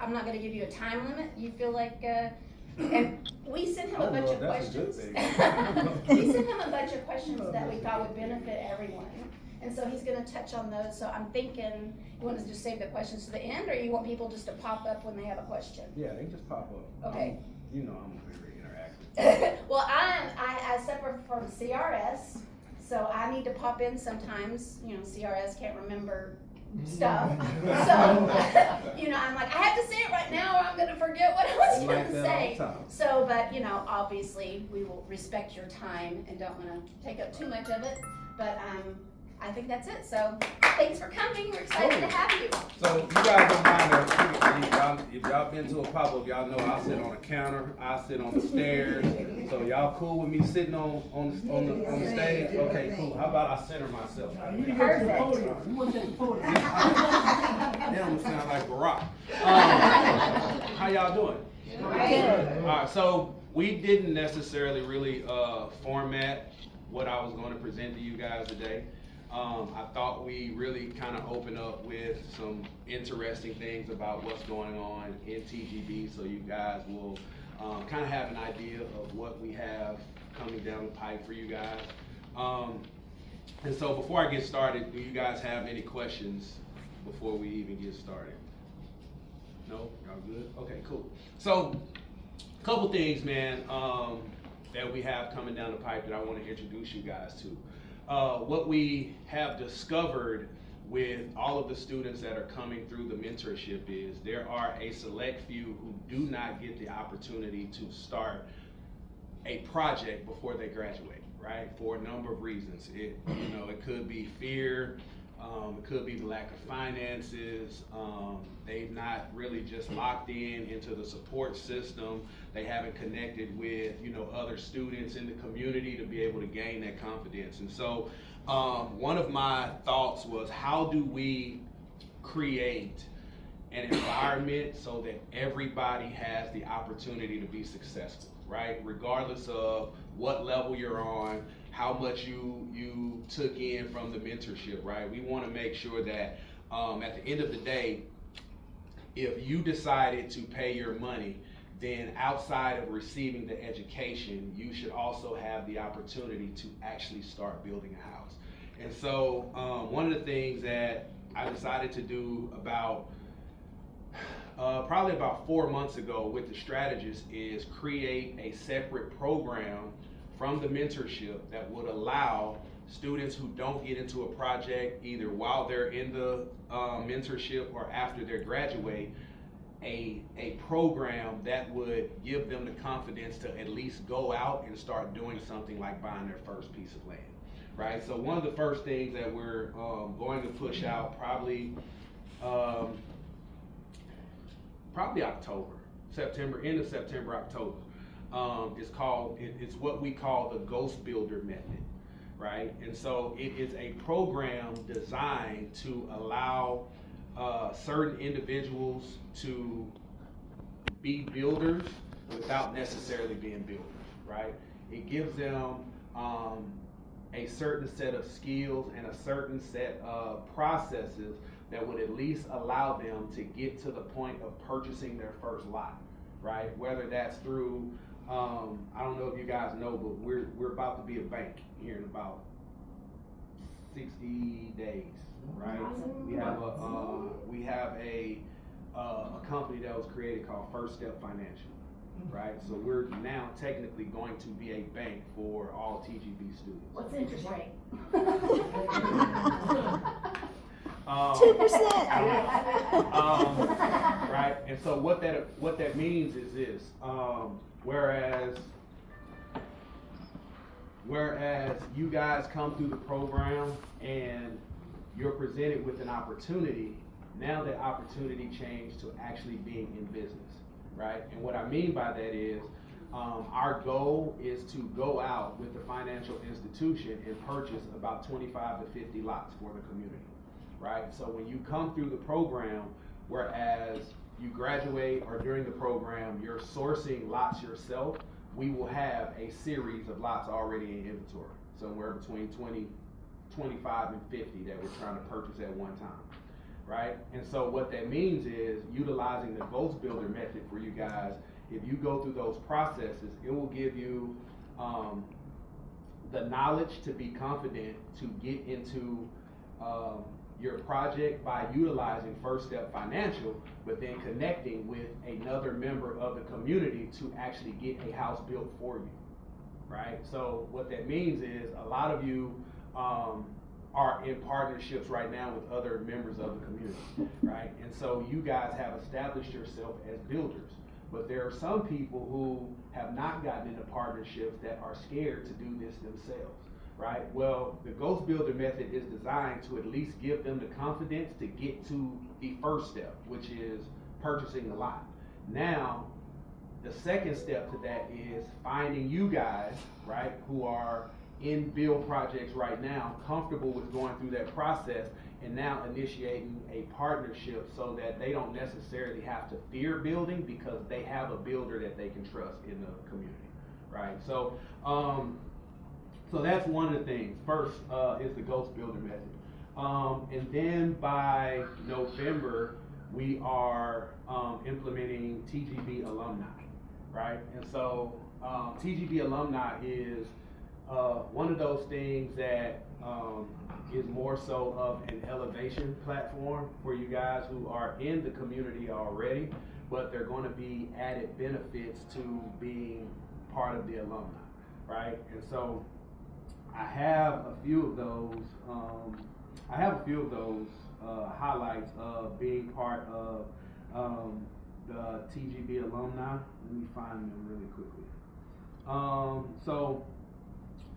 I'm not gonna give you a time limit, you feel like, and we sent him a bunch of questions. We sent him a bunch of questions that we thought would benefit everyone. And so he's gonna touch on those, so I'm thinking, you want to just save the questions to the end, or you want people just to pop up when they have a question? Yeah, they just pop up. Okay. You know I'm very interactive. Well, I separate from CRS, so I need to pop in sometimes, you know, CRS can't remember stuff. So, you know, I'm like, I have to say it right now or I'm gonna forget what I was gonna say. So, but, you know, obviously, we will respect your time and don't wanna take up too much of it, but, I think that's it, so thanks for coming, we're excited to have you. So you guys don't mind if y'all been to a pop-up, y'all know I sit on a counter, I sit on the stairs. So y'all cool with me sitting on the stage? Okay, cool. How about I center myself? Perfect. They almost sound like Barack. How y'all doing? Great. All right, so we didn't necessarily really format what I was going to present to you guys today. I thought we really kind of open up with some interesting things about what's going on in TGB, so you guys will kind of have an idea of what we have coming down the pipe for you guys. And so before I get started, do you guys have any questions before we even get started? No? Y'all good? Okay, cool. So a couple things, man, that we have coming down the pipe that I want to introduce you guys to. What we have discovered with all of the students that are coming through the mentorship is there are a select few who do not get the opportunity to start a project before they graduate, right? For a number of reasons. It could be fear, it could be the lack of finances, they've not really just locked into the support system, they haven't connected with, other students in the community to be able to gain that confidence. And so one of my thoughts was, how do we create an environment so that everybody has the opportunity to be successful, right? Regardless of what level you're on, how much you took in from the mentorship, right? We want to make sure that at the end of the day, if you decided to pay your money, then outside of receiving the education, you should also have the opportunity to actually start building a house. And so one of the things that I decided to do about probably about 4 months ago with the strategists is create a separate program from the mentorship that would allow students who don't get into a project either while they're in the mentorship or after they graduate, a program that would give them the confidence to at least go out and start doing something like buying their first piece of land, right? So one of the first things that we're going to push out probably October, September, end of September, October. It's what we call the Ghost Builder method, right? And so it is a program designed to allow certain individuals to be builders without necessarily being builders, right? It gives them a certain set of skills and a certain set of processes that would at least allow them to get to the point of purchasing their first lot, right? Whether that's through, I don't know if you guys know, but we're about to be a bank here in about 60 days, right? We have a company that was created called First Step Financial, right? So we're now technically going to be a bank for all TGB students. What's the interest rate? 2%. Right, and so what that means is this, whereas you guys come through the program and you're presented with an opportunity, now that opportunity changed to actually being in business, right? And what I mean by that is, our goal is to go out with the financial institution and purchase about 25 to 50 lots for the community, right? So when you come through the program, whereas you graduate or during the program, you're sourcing lots yourself, we will have a series of lots already in inventory, somewhere between 25 and 50 that we're trying to purchase at one time. right? And so what that means is utilizing the Ghost Builder method for you guys. If you go through those processes, it will give you the knowledge to be confident to get into your project by utilizing First Step Financial, but then connecting with another member of the community to actually get a house built for you, right? So what that means is a lot of you are in partnerships right now with other members of the community, right? And so you guys have established yourself as builders, but there are some people who have not gotten into partnerships that are scared to do this themselves, right? Well, the Ghost Builder method is designed to at least give them the confidence to get to the first step, which is purchasing the lot. Now, the second step to that is finding you guys, right, who are in build projects right now, comfortable with going through that process, and now initiating a partnership so that they don't necessarily have to fear building because they have a builder that they can trust in the community, right? So, so that's one of the things. First is the Ghost Builder method. And then by November, we are implementing TGB alumni, right? And so TGB alumni is one of those things that is more so of an elevation platform for you guys who are in the community already, but they're going to be added benefits to being part of the alumni, right? And so I have a few of those. Highlights of being part of the TGB alumni. Let me find them really quickly. So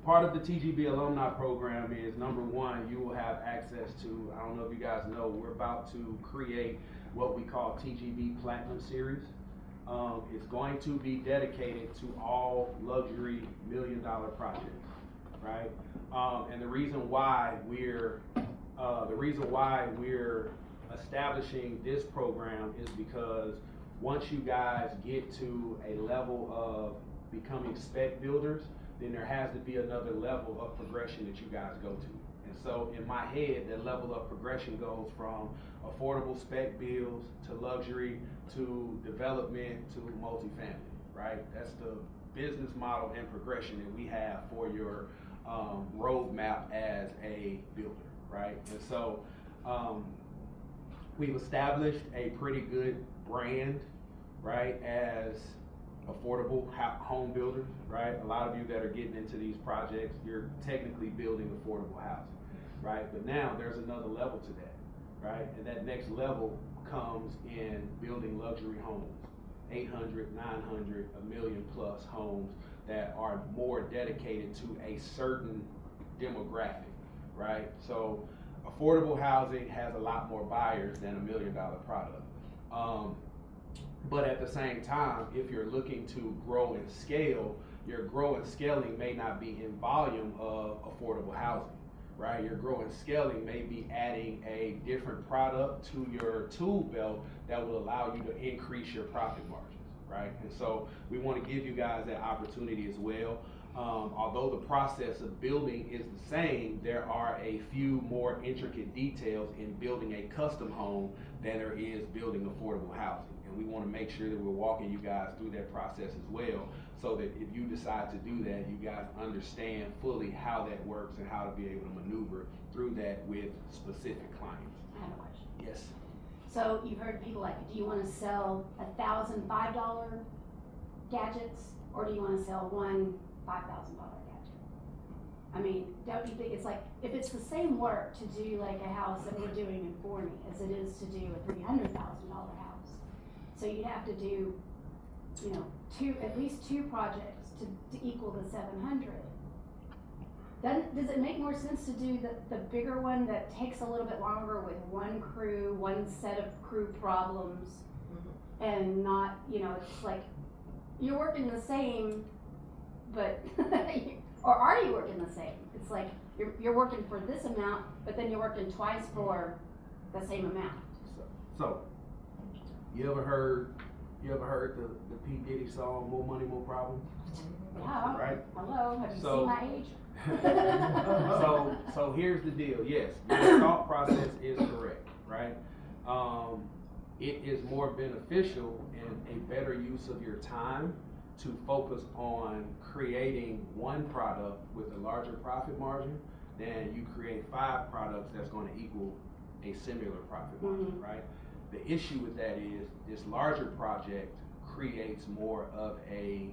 part of the TGB alumni program is, number one, you will have access to, I don't know if you guys know, we're about to create what we call TGB Platinum Series. It's going to be dedicated to all luxury $1 million projects, right? And the reason why we're establishing this program is because once you guys get to a level of becoming spec builders, then there has to be another level of progression that you guys go to. And so in my head, that level of progression goes from affordable spec builds to luxury to development to multifamily, right? That's the business model and progression that we have for your roadmap as a builder, right? And so we've established a pretty good brand, right, as affordable home builders, right? A lot of you that are getting into these projects, you're technically building affordable housing, right? But now there's another level to that, right? And that next level comes in building luxury homes, 800, 900, $1 million plus homes that are more dedicated to a certain demographic, right? So affordable housing has a lot more buyers than $1 million product. But at the same time, if you're looking to grow and scale, your grow and scaling may not be in volume of affordable housing, right? Your grow and scaling may be adding a different product to your tool belt that will allow you to increase your profit margins, right? And so we want to give you guys that opportunity as well. Although the process of building is the same, there are a few more intricate details in building a custom home than there is building affordable housing. And we want to make sure that we're walking you guys through that process as well, so that if you decide to do that, you guys understand fully how that works and how to be able to maneuver through that with specific clients. I have a question. Yes. So you've heard people like, do you want to sell 1,000 $5 gadgets, or do you want to sell one $5,000 gadget? I mean, don't you think it's like, if it's the same work to do like a house that we're doing in Forney as it is to do a $300,000 house, so you'd have to do, you know, at least two projects to equal the 700. Does it make more sense to do the bigger one that takes a little bit longer with one crew, one set of crew problems, and not, you know, it's like you're working the same, but or are you working the same? It's like you're working for this amount, but then you're working twice for the same amount. So you ever heard the P. Diddy song, More Money, More Problems? Yeah. Right? Hello, have you seen my age? So here's the deal. Yes, your thought process is correct, right? it is more beneficial and a better use of your time to focus on creating one product with a larger profit margin than you create 5 products that's going to equal a similar profit margin, right? The issue with that is this larger project creates more of a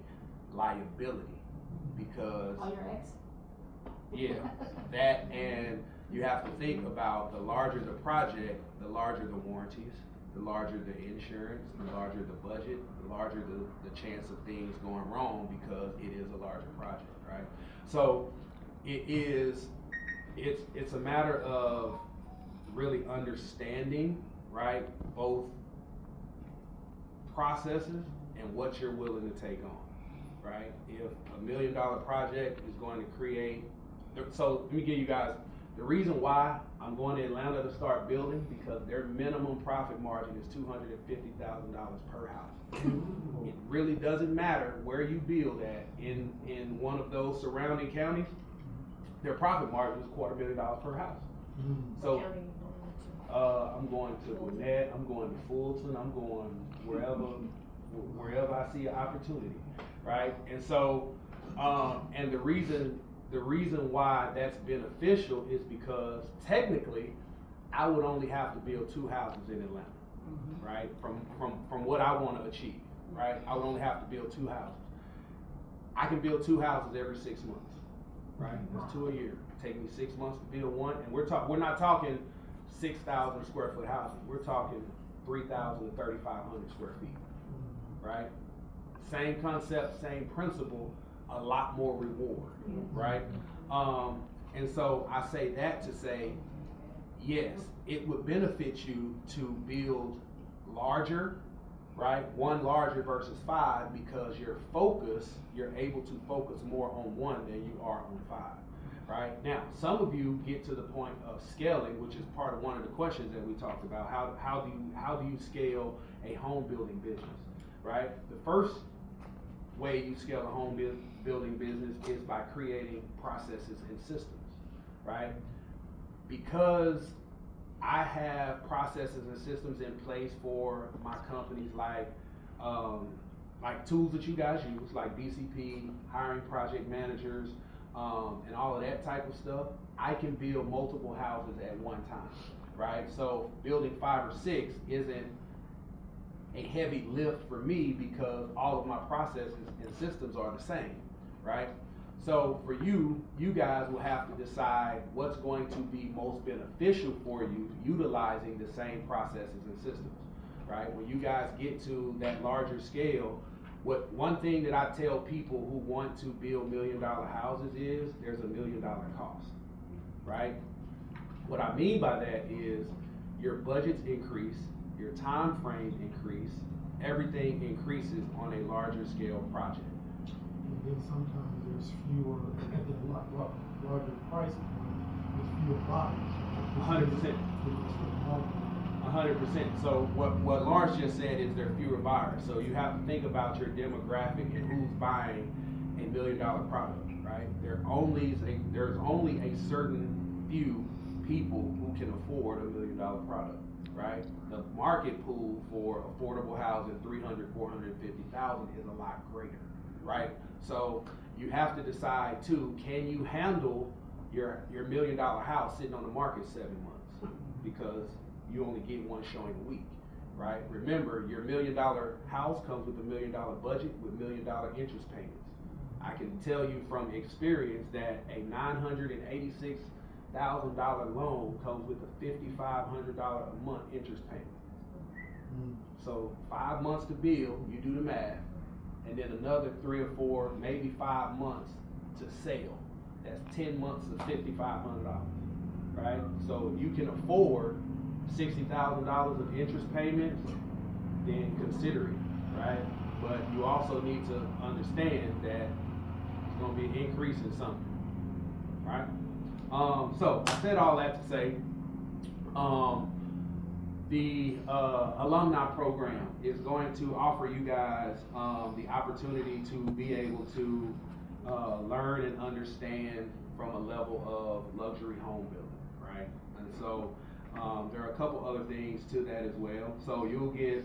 liability because Oh, your ex? yeah, that, and you have to think about the larger the project, the larger the warranties, the larger the insurance, the larger the budget, the larger the chance of things going wrong because it is a larger project, right? So it's a matter of really understanding, right, both processes and what you're willing to take on, right? If $1 million project is going to create, so let me give you guys the reason why I'm going to Atlanta to start building, because their minimum profit margin is $250,000 per house. It really doesn't matter where you build at in one of those surrounding counties, their profit margin is $250,000 per house. So I'm going to Gwinnett, I'm going to Fulton, I'm going wherever I see an opportunity, right? And so, and the reason why that's beneficial is because technically, I would only have to build 2 houses in Atlanta, right? From what I want to achieve, right? I would only have to build 2 houses. I can build 2 houses every 6 months, right? That's 2 a year. Take me 6 months to build one, and we're not talking 6,000 square foot houses. We're talking 3,000 to 3,500 square feet, right? Same concept, same principle, a lot more reward, right? And so I say that to say, yes, it would benefit you to build larger, right? 1 larger versus 5 because you're able to focus more on 1 than you are on 5. Right? Now, some of you get to the point of scaling, which is part of one of the questions that we talked about. How do you scale a home building business? Right? The first way you scale a home building business is by creating processes and systems. Right? Because I have processes and systems in place for my companies like tools that you guys use, like BCP, hiring project managers, and all of that type of stuff, I can build multiple houses at one time, right? So building 5 or 6 isn't a heavy lift for me because all of my processes and systems are the same, right? So for you guys will have to decide what's going to be most beneficial for you utilizing the same processes and systems, right? When you guys get to that larger scale, one thing that I tell people who want to build $1 million houses is there's $1 million cost, right? What I mean by that is your budgets increase, your time frame increase, everything increases on a larger scale project. And then sometimes there's fewer, at the larger price point, there's fewer buyers. 100%. 100%. So what Lawrence just said is there are fewer buyers. So you have to think about your demographic and who's buying $1 million product, right? There's only a certain few people who can afford $1 million product, right? The market pool for affordable housing, 300, 450,000, is a lot greater, right? So you have to decide too, can you handle your $1 million house sitting on the market 7 months? Because you only get one showing a week, right? Remember, your $1 million house comes with $1 million budget with $1 million interest payments. I can tell you from experience that a $986,000 loan comes with a $5,500 a month interest payment. So 5 months to build, you do the math, and then another 3 or 4, maybe 5 months to sell. That's 10 months of $5,500, right? So if you can afford $60,000 of interest payments, then consider it, right? But you also need to understand that it's going to be an increase in something, right? So I said all that to say, the alumni program is going to offer you guys the opportunity to be able to learn and understand from a level of luxury home building, right? And so There are a couple other things to that as well. So you'll get,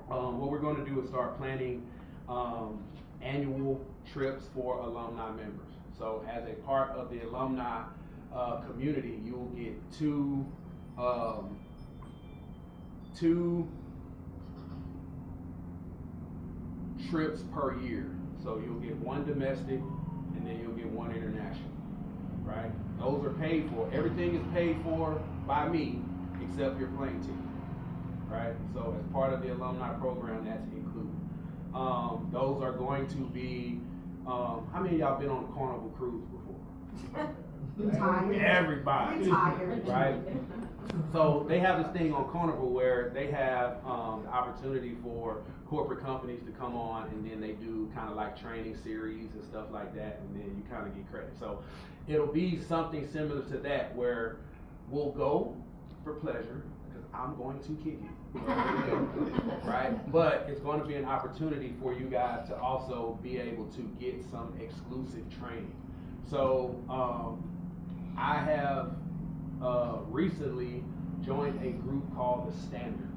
what we're going to do is start planning annual trips for alumni members. So as a part of the alumni community, you will get two trips per year. So you'll get one domestic and then you'll get one international, right? Those are paid for. Everything is paid for by me except your plane ticket, right? So as part of the alumni program, that's included. Those are going to be, how many of y'all been on a Carnival cruise before? Everybody, right? So they have this thing on Carnival where they have the opportunity for corporate companies to come on, and then they do kind of like training series and stuff like that, and then you kind of get credit. So it'll be something similar to that where we'll go for pleasure because I'm going to kick it, right? But it's going to be an opportunity for you guys to also be able to get some exclusive training. So I have recently joined a group called the Standard,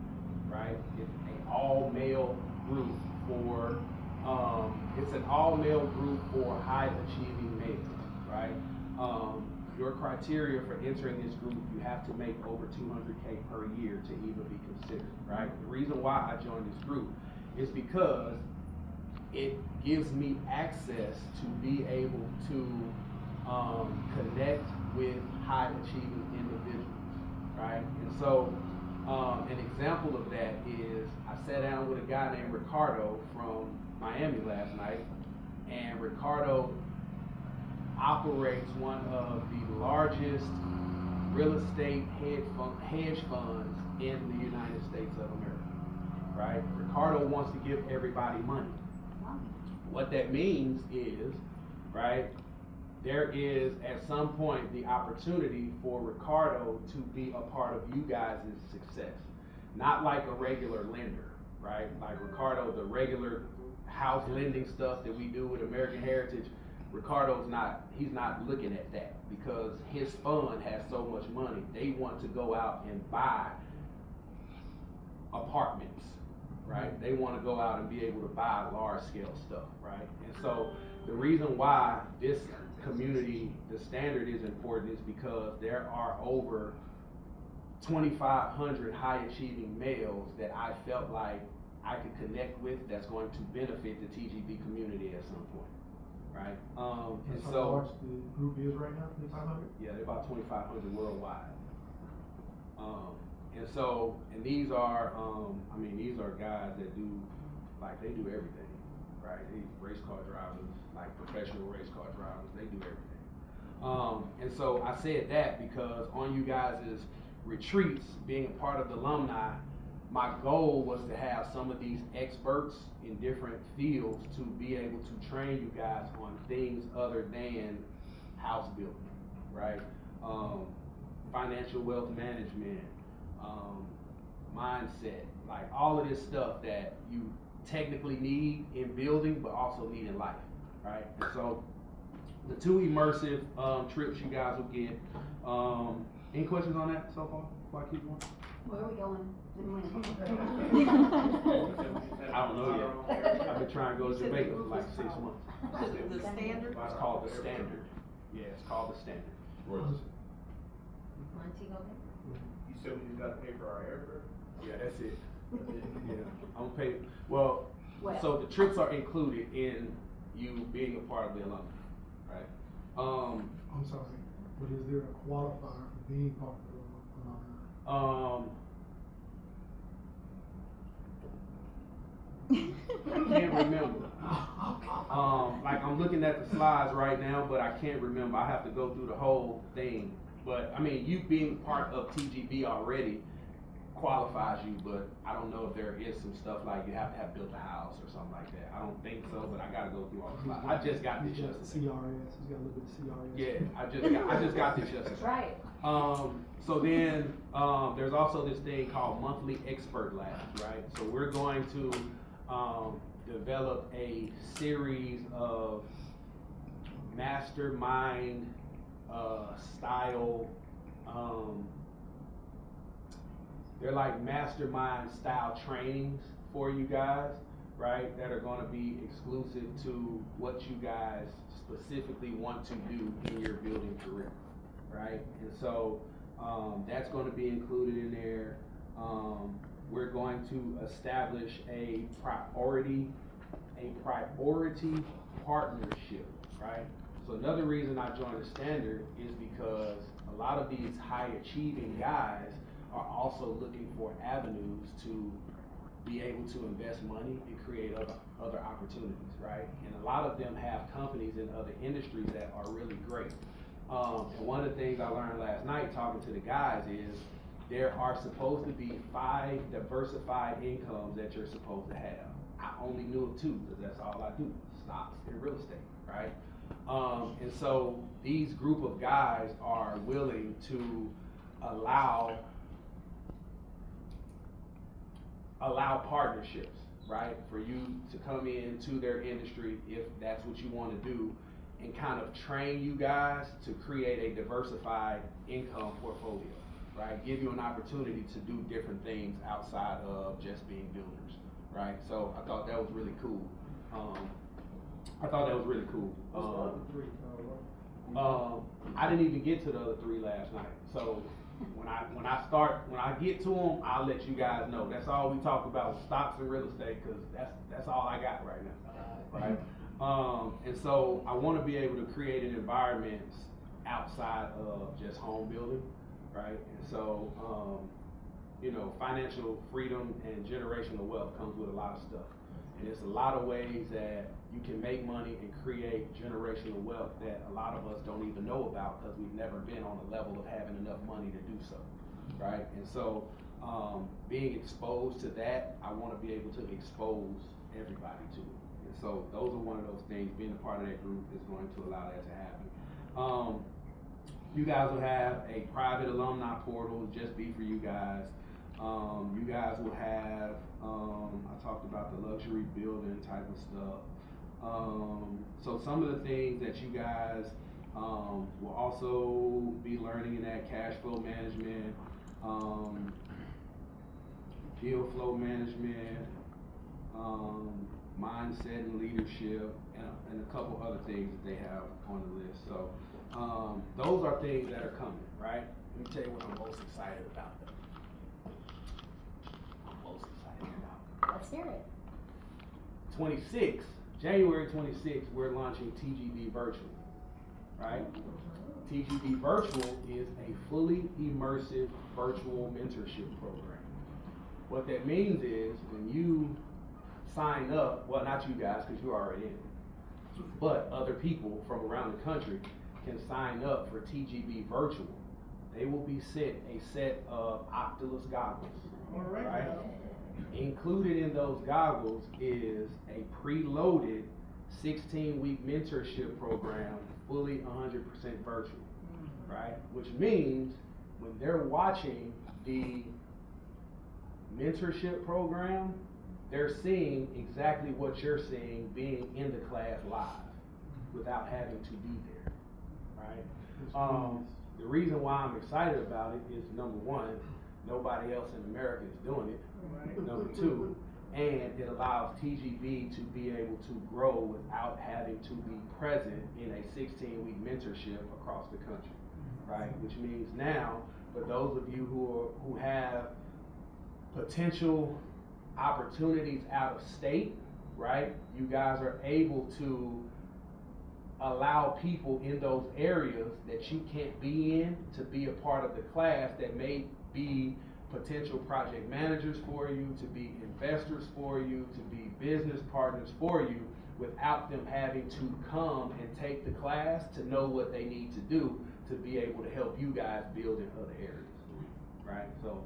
right? It's an all-male group for, it's an all-male group for high-achieving males, right? Your criteria for entering this group, you have to make over 200K per year to even be considered, right? The reason why I joined this group is because it gives me access to be able to connect with high-achieving individuals, right? And so an example of that is I sat down with a guy named Ricardo from Miami last night, and Ricardo operates one of the largest real estate hedge funds in the United States of America, right? Ricardo wants to give everybody money. What that means is, right, there is at some point the opportunity for Ricardo to be a part of you guys' success. Not like a regular lender, right? Like Ricardo, the regular house lending stuff that we do with American Heritage, Ricardo's not, he's not looking at that because his fund has so much money. They want to go out and buy apartments, right? They want to go out and be able to buy large scale stuff, right? And so the reason why this community, the Standard, is important is because there are over 2,500 high achieving males that I felt like I could connect with that's going to benefit the TGB community at some point, right? And How so large the group is right now, 2,500? yeah, they're about 2,500 worldwide. And so, and these are, I mean, these are guys that do, like, they do everything, right? They race car drivers, like professional race car drivers, they do everything. And so I said that because on you guys' retreats, being a part of the alumni, my goal was to have some of these experts in different fields to be able to train you guys on things other than house building, right? Financial wealth management, mindset, like all of this stuff that you technically need in building but also need in life, right? And so the two immersive trips you guys will get. Any questions on that so far before I keep going? Where are we going? I don't know yet. I've been trying to go to Jamaica for like 6 months. The Standard? It's called the Standard. Yeah, it's called the Standard. Montego Bay? You said we just gotta pay for our airfare? Yeah, that's it. Yeah, I'm gonna pay. Well, Well. so the trips are included in you being a part of the alumni, right? I'm sorry, but is there a qualifier for being part of the alumni? I can't remember. Like I'm looking at the slides right now, but I can't remember. I have to go through the whole thing. But I mean, you being part of TGB already qualifies you, but I don't know if there is some stuff like you have to have built a house or something like that. I don't think so, but I gotta go through all the slides. I just got this yesterday. CRS, he's got a little bit of CRS. Yeah, I just got this yesterday. Right. So then there's also this thing called monthly expert labs, right? So we're going to develop a series of mastermind style they're like mastermind style trainings for you guys, right? That are gonna be exclusive to what you guys specifically want to do in your building career, right? And so, that's gonna be included in there. We're going to establish a priority partnership, right? So another reason I joined the Standard is because a lot of these high achieving guys are also looking for avenues to be able to invest money and create other opportunities, right? And a lot of them have companies in other industries that are really great. And one of the things I learned last night talking to the guys is there are supposed to be 5 diversified incomes that you're supposed to have. I only knew of 2 because that's all I do, stocks and real estate, right? And so these group of guys are willing to allow partnerships, right? For you to come into their industry if that's what you want to do and kind of train you guys to create a diversified income portfolio, right? Give you an opportunity to do different things outside of just being builders, right? So I thought that was really cool. I didn't even get to the other 3 last night. So when I get to them, I'll let you guys know. That's all we talked about was stocks and real estate because that's all I got right now, right? And so I want to be able to create an environment outside of just home building, right? And so, financial freedom and generational wealth comes with a lot of stuff. And there's a lot of ways that you can make money and create generational wealth that a lot of us don't even know about because we've never been on a level of having enough money to do so, right? And so, being exposed to that, I want to be able to expose everybody to it. And so those are one of those things, being a part of that group is going to allow that to happen. You guys will have a private alumni portal, just be for you guys. You guys will have, I talked about the luxury building type of stuff. So some of the things that you guys will also be learning in that: cash flow management, deal flow management, mindset and leadership, and a couple other things that they have on the list. So those are things that are coming, right? Let me tell you what I'm most excited about. Let's hear it. January 26th, we're launching TGB Virtual, right? TGB Virtual is a fully immersive virtual mentorship program. What that means is when you sign up, well, not you guys because you're already in it, but other people from around the country can sign up for TGB Virtual. They will be sent a set of Oculus goggles, right? Included in those goggles is a preloaded 16-week mentorship program, fully 100% virtual, right? Which means when they're watching the mentorship program, they're seeing exactly what you're seeing being in the class live without having to be there, right? The reason why I'm excited about it is, number one, nobody else in America is doing it. Number 2, and it allows TGB to be able to grow without having to be present in a 16-week mentorship across the country, right? Which means now, for those of you who have potential opportunities out of state, right? You guys are able to allow people in those areas that you can't be in to be a part of the class that may be potential project managers for you, to be investors for you, to be business partners for you, without them having to come and take the class to know what they need to do to be able to help you guys build in other areas, right? So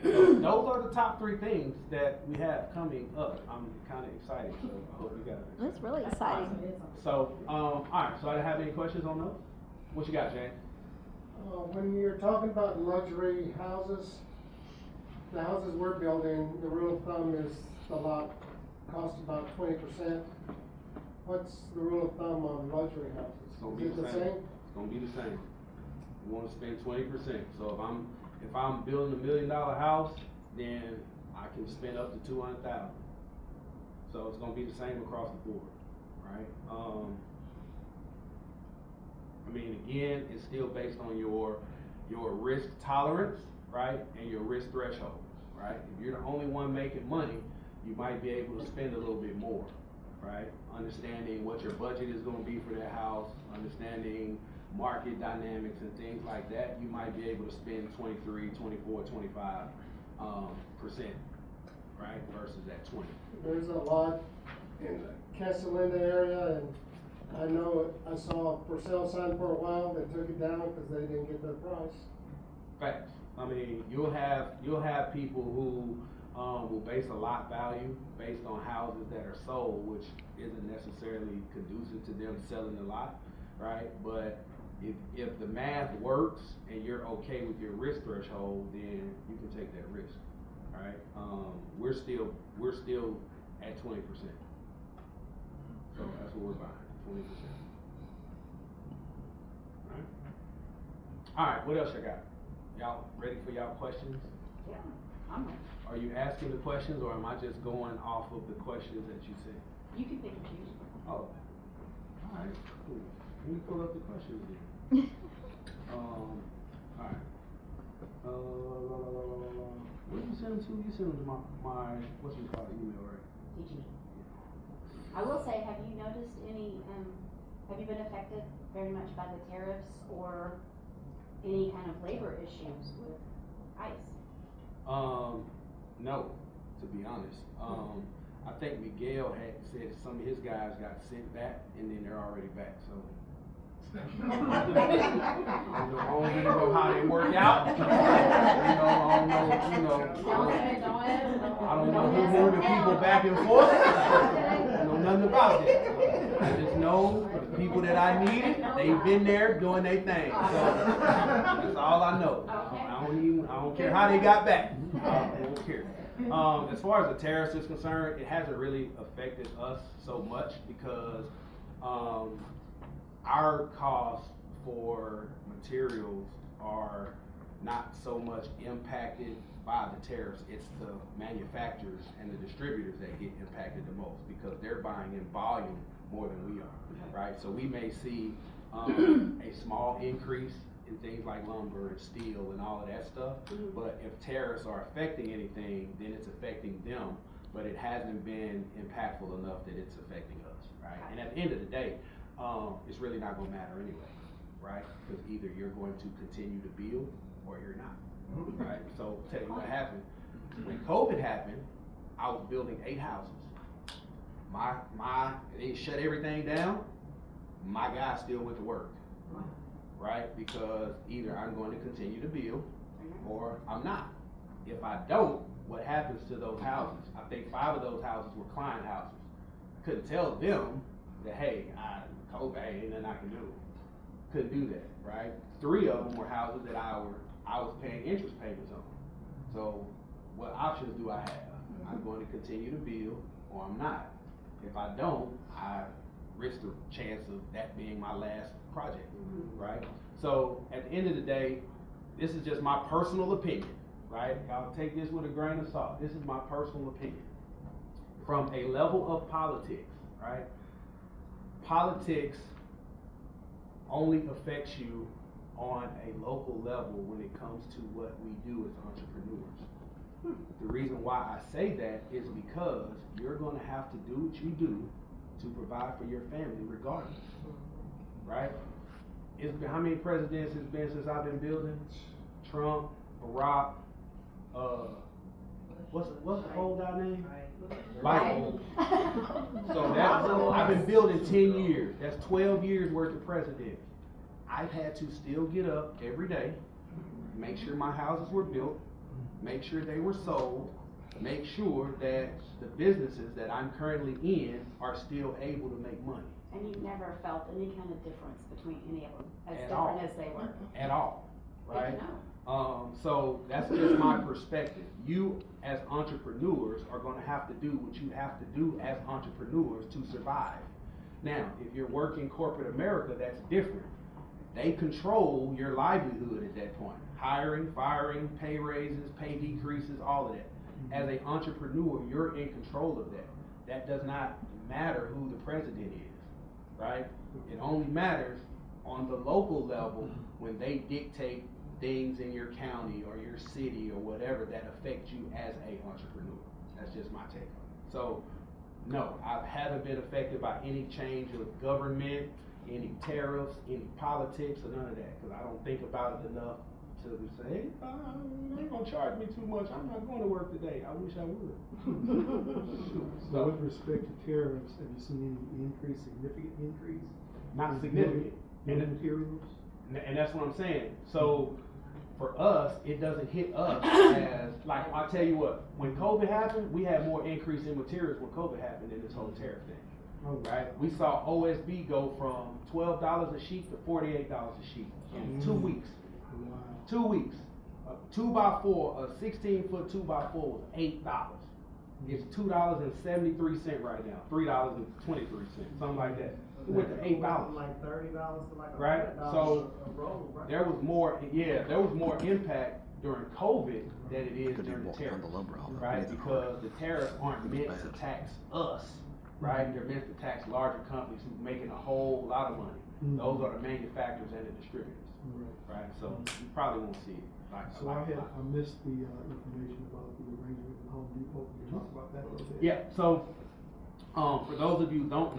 those are the top 3 things that we have coming up. I'm kind of excited, so I hope you guys. That's really exciting. So, all right, so I didn't have any questions on those? What you got, Jane? When you're talking about luxury houses, the houses we're building, the rule of thumb is the lot costs about 20%. What's the rule of thumb on luxury houses? It's gonna Is be it the the same. same? It's gonna be the same. You wanna spend 20%. So If I'm building $1 million house, then I can spend up to 200,000. So it's gonna be the same across the board, right? I mean, again, it's still based on your risk tolerance, right, and your risk threshold, right? If you're the only one making money, you might be able to spend a little bit more, right? Understanding what your budget is gonna be for that house, understanding market dynamics and things like that, you might be able to spend 23, 24, 25% right, versus that 20. There's a lot in the Castellina area, and I know, I saw a for sale sign for a while, they took it down because they didn't get their price. Facts. I mean, you'll have people who will base a lot value based on houses that are sold, which isn't necessarily conducive to them selling a lot, right? But if the math works and you're okay with your risk threshold, then you can take that risk, right? We're still at 20%. So that's what we're buying, 20%. All right, what else I got? Y'all ready for y'all questions? Yeah, I'm ready. Are you asking the questions, or am I just going off of the questions that you said? You can pick and choose. Oh, all right, cool. Let me pull up the questions then. All right. What did you send them to? You sent them to my what's it called, email, right? Did you? I will say, have you noticed any, have you been affected very much by the tariffs or any kind of labor issues with ICE? No, to be honest. I think Miguel had said some of his guys got sent back and then they're already back, so. I don't really know how they work out. I don't know who moving people back and forth. I know nothing about it. I just know the people that I needed, they've been there doing their thing. So that's all I know. I don't care how they got back. I don't care. As far as the tariffs is concerned, it hasn't really affected us so much because our costs for materials are not so much impacted by the tariffs. It's the manufacturers and the distributors that get impacted the most because they're buying in volume more than we are, right? So we may see a small increase in things like lumber and steel and all of that stuff, but if tariffs are affecting anything, then it's affecting them, but it hasn't been impactful enough that it's affecting us, right? And at the end of the day, it's really not gonna matter anyway, right? Because either you're going to continue to build or you're not, right? So tell you what happened. When COVID happened, I was building 8 houses. They shut everything down, my guy still went to work, right? Because either I'm going to continue to build or I'm not. If I don't, what happens to those houses? I think 5 of those houses were client houses. I couldn't tell them that, hey, COVID, ain't nothing I can do. Couldn't do that, right? 3 of them were houses that I was paying interest payments on. So what options do I have? I'm going to continue to build or I'm not. If I don't, I risk the chance of that being my last project, right? So at the end of the day, this is just my personal opinion, right? I'll take this with a grain of salt. This is my personal opinion. From a level of politics, right? Politics only affects you on a local level when it comes to what we do as entrepreneurs. The reason why I say that is because you're going to have to do what you do to provide for your family regardless, right? How many presidents it's been since I've been building? Trump, Barack, what's the old guy name? Bytes. So I've been building 10 years. That's 12 years worth of presidents. I've had to still get up every day, make sure my houses were built, make sure they were sold, make sure that the businesses that I'm currently in are still able to make money. And you've never felt any kind of difference between any of them, as At different all. as they were? At all, right? Good to know. So that's just my perspective. You as entrepreneurs are going to have to do what you have to do as entrepreneurs to survive. Now, if you're working corporate America, that's different. they control your livelihood at that point. Hiring, firing, pay raises, pay decreases, all of that. As an entrepreneur, you're in control of that. That does not matter who the president is, right? It only matters on the local level when they dictate things in your county or your city or whatever that affect you as a entrepreneur. That's just my take on it. So, no, I haven't been affected by any change of government, any tariffs, any politics, or none of that, because I don't think about it enough to say, hey, they ain't gonna charge me too much. I'm not going to work today. I wish I would. So with respect to tariffs, have you seen any increase, significant increase? Not significant. In materials? And that's what I'm saying. So for us, it doesn't hit us as, like, I'll tell you what, when COVID happened, we had more increase in materials when COVID happened than this whole tariff thing. Oh, Right? We saw OSB go from $12 a sheet to $48 a sheet in 2 weeks. Wow. 2 weeks. A 2x4, a 16-foot 2x4 was $8. It's $2.73 right now. $3.23, something like that. It went to $8. Like $30 to like Right? $100 So a roll, right? there was more impact during COVID than it is during the tariffs, right? Because the tariffs aren't meant to tax us, right? They're meant to tax larger companies who's making a whole lot of money. Those are the manufacturers and the distributors, right? So you probably won't see it. So I missed the information about the arrangement with Home Depot. Can you talk about that a little bit? Yeah, so for those of you who don't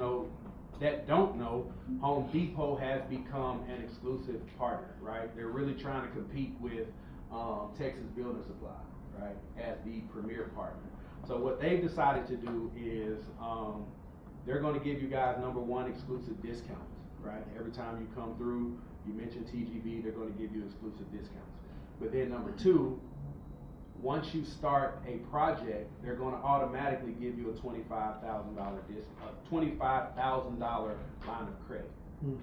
know, Home Depot has become an exclusive partner, right? They're really trying to compete with Texas Building Supply, right, as the premier partner. So what they've decided to do is they're going to give you guys, number one, exclusive discounts, right? Every time you come through, you mention TGV, they're going to give you exclusive discounts. But then number two, once you start a project, they're going to automatically give you a $25,000 line of credit,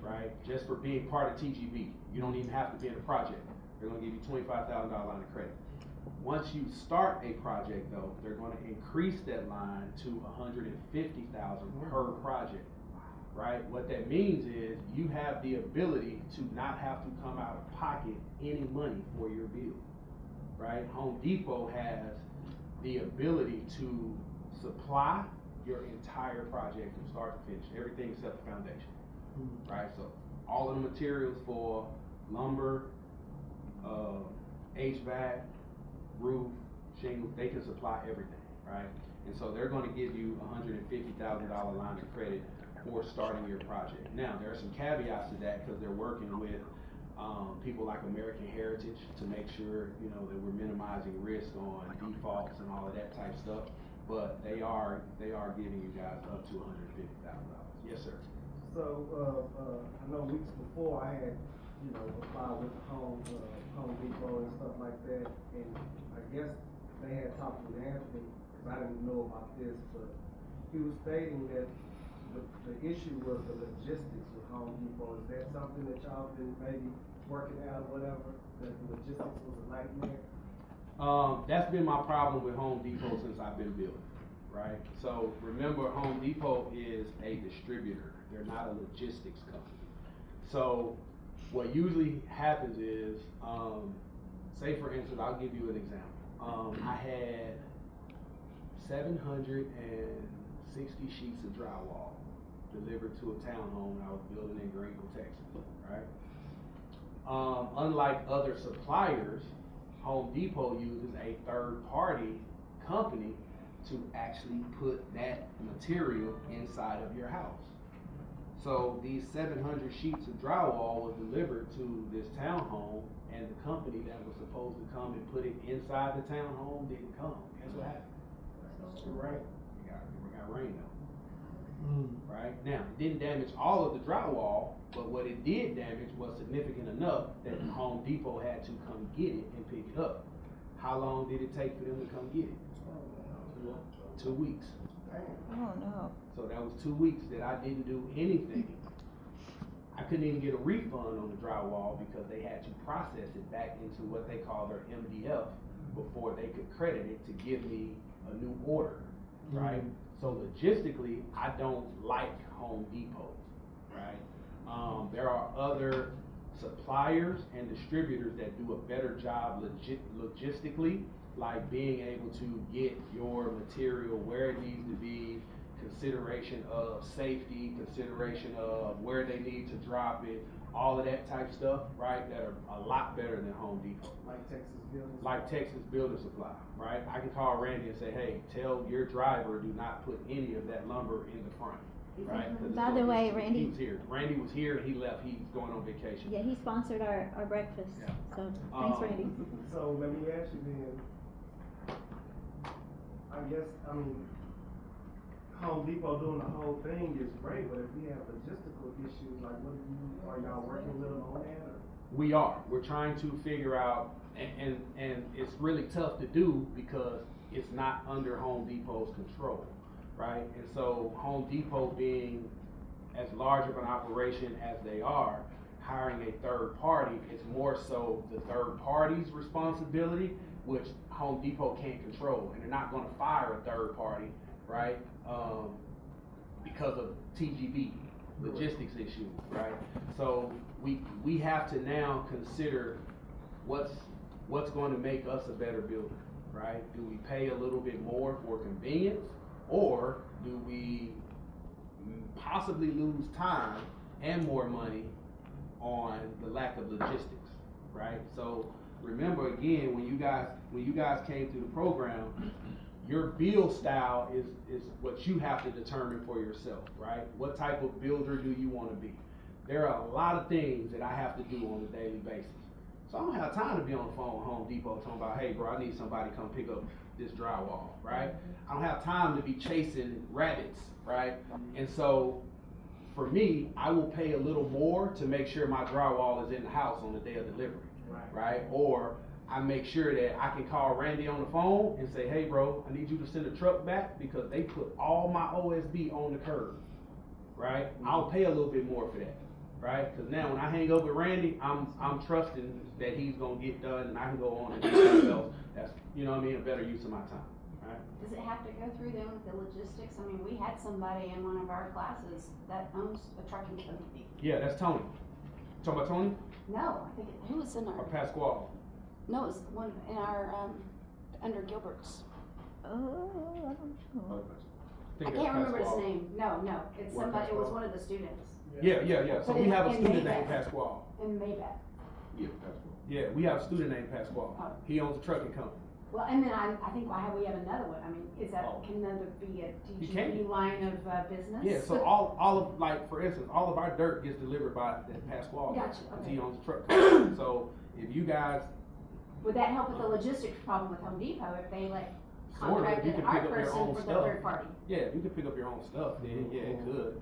right? Just for being part of TGV. You don't even have to be in a project. They're going to give you $25,000 line of credit. Once you start a project, though, they're going to increase that line to $150,000 per project, right? What that means is you have the ability to not have to come out of pocket any money for your bill, right? Home Depot has the ability to supply your entire project from start to finish, everything except the foundation, right? So all of the materials for lumber, HVAC, roof, shingles, they can supply everything, right? And so they're going to give you $150,000 line of credit for starting your project. Now, there are some caveats to that because they're working with people like American Heritage to make sure, you know, that we're minimizing risk on defaults and all of that type stuff. But they are giving you guys up to $150,000. Yes, sir. So, I know weeks before I had, you know, applied with Home Depot and stuff like that, and I guess they had talked with Anthony, because I didn't know about this, but he was stating that the issue was the logistics with Home Depot. Is that something that y'all been maybe working out or whatever, that the logistics was a nightmare? That's been my problem with Home Depot since I've been building, right? So remember, Home Depot is a distributor. They're not a logistics company. So what usually happens is, say for instance, I'll give you an example. I had 760 sheets of drywall delivered to a townhome I was building in Greenville, Texas, right? Unlike other suppliers, Home Depot uses a third-party company to actually put that material inside of your house. So these 700 sheets of drywall was delivered to this townhome, and the company that was supposed to come and put it inside the townhome didn't come. Guess what happened? Right. We got rain though. Right? Now, it didn't damage all of the drywall, but what it did damage was significant enough that Home Depot had to come get it and pick it up. How long did it take for them to come get it? 2 weeks. Oh no. So that was 2 weeks that I didn't do anything. I couldn't even get a refund on the drywall because they had to process it back into what they call their MDF before they could credit it to give me a new order, right? So logistically, I don't like Home Depot, right? There are other suppliers and distributors that do a better job logistically, like being able to get your material where it needs to be, consideration of safety, consideration of where they need to drop it, all of that type stuff, right, that are a lot better than Home Depot. Like Texas Building Supply, right? I can call Randy and say, hey, tell your driver do not put any of that lumber in the front, right? 'Cause it's By gonna the way, he Randy- was here. Randy was here and he left. He's going on vacation. Yeah, he sponsored our breakfast, Yeah. so thanks, Randy. So let me ask you then, I guess, I mean, Home Depot doing the whole thing is great, but if we have logistical issues, like are y'all working with them on that or? We are. We're trying to figure out, and it's really tough to do because it's not under Home Depot's control, right? And so Home Depot being as large of an operation as they are, hiring a third party is more so the third party's responsibility, which Home Depot can't control, and they're not gonna fire a third party, right? Because of TGB, logistics issues, right? So we have to now consider what's going to make us a better builder, right? Do we pay a little bit more for convenience, or do we possibly lose time and more money on the lack of logistics, right? So remember again, when you guys came through the program, your build style is what you have to determine for yourself, right? What type of builder do you want to be? There are a lot of things that I have to do on a daily basis. So I don't have time to be on the phone with Home Depot talking about, hey bro, I need somebody to come pick up this drywall, right? I don't have time to be chasing rabbits, right? And so for me, I will pay a little more to make sure my drywall is in the house on the day of delivery, right? Or I make sure that I can call Randy on the phone and say, hey bro, I need you to send a truck back because they put all my OSB on the curb, right? I'll pay a little bit more for that, right? Because now when I hang up with Randy, I'm trusting that he's gonna get done and I can go on and do something else. That's, you know what I mean, a better use of my time, right? Does it have to go through them with the logistics? I mean, we had somebody in one of our classes that owns a trucking company. Yeah, that's Tony. Talking about Tony No, I think, who was in or our, Pasquale? no, it was one in our, under Gilbert's. Oh, I don't know. I think can't that's remember his Pasquale. name. No, it's What, somebody, it was Pasquale? one of the students Yeah. So But we have a in student Maybach. named Pasquale. in Maybach. Yeah, Yeah, we have a student named Pasquale. Oh. He owns a trucking company. Well, and then I think we have another one. I mean, is that, Oh. can another be a You can. DGB line of business? Yeah, so all of, like, for instance, all of our dirt gets delivered by that Pasquale. Gotcha, Because okay. he owns a truck company. So if you guys, Would that help with the logistics problem with Home Depot if they like Sort of, you contracted can our pick up your person own for the stuff. third party? yeah, if you can pick up your own stuff, then yeah, it could.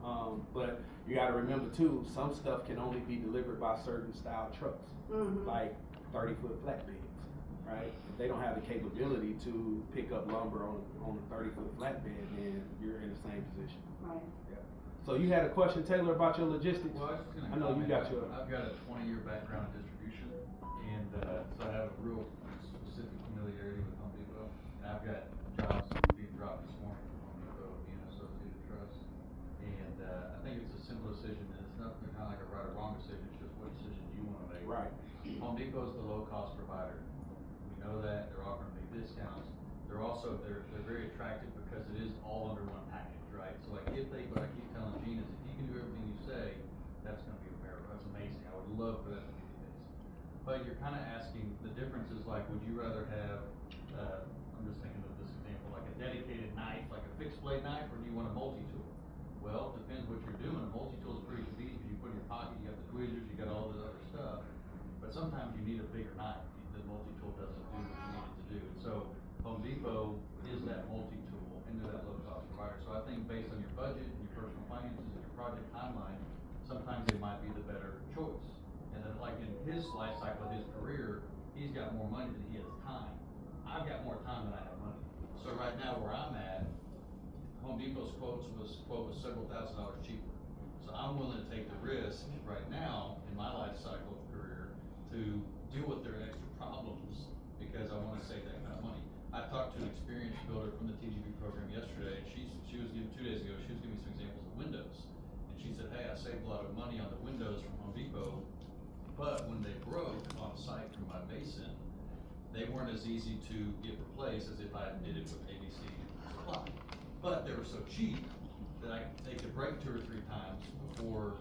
But you gotta remember too, some stuff can only be delivered by certain style trucks, Mm-hmm. like 30-foot flatbeds, right? If they don't have the capability to pick up lumber on a 30-foot flatbed, then you're in the same position. Right. So you had a question, Taylor, about your logistics? Well, I was just gonna I know you comment. got your. I've got a 20-year background in distribution, and so I have a real specific familiarity with Home Depot. And I've got jobs being dropped this morning from Home Depot being Associated Trust. And I think it's a simple decision, and it's not kind of like a right or wrong decision, it's just what decision you wanna make. Right. Home Depot is the low-cost provider. We know that, they're offering big discounts. They're also, they're very attractive because it is all under one package, right? So like what I keep telling Gene is if you can do everything you say, that's gonna be a miracle, that's amazing. I would love for that to be the case. But you're kinda asking, the difference is like, would you rather have, I'm just thinking of this example, like a dedicated knife, like a fixed blade knife, or do you want a multi-tool? Well, it depends what you're doing. A multi-tool is pretty convenient because you put it in your pocket, you got the tweezers, you got all this other stuff. But sometimes you need a bigger knife. The multi-tool doesn't do what you need it to do. And so Home Depot is that multi-tool and they're that low-cost provider. So I think based on your budget and your personal finances and your project timeline, sometimes they might be the better choice. And then like in his life cycle, his career, he's got more money than he has time. I've got more time than I have money. So right now where I'm at, Home Depot's quote was several $1,000s cheaper. So I'm willing to take the risk right now in my life cycle of career to deal with their extra problems because I want to save that kind of money. I talked to an experienced builder from the TGB program yesterday, and she was giving 2 days ago, she was giving me some examples of windows. And she said, hey, I saved a lot of money on the windows from Home Depot But when they broke on site from my basin, they weren't as easy to get replaced as if I did it with ABC Supply. But they were so cheap that they could break 2 or 3 times before,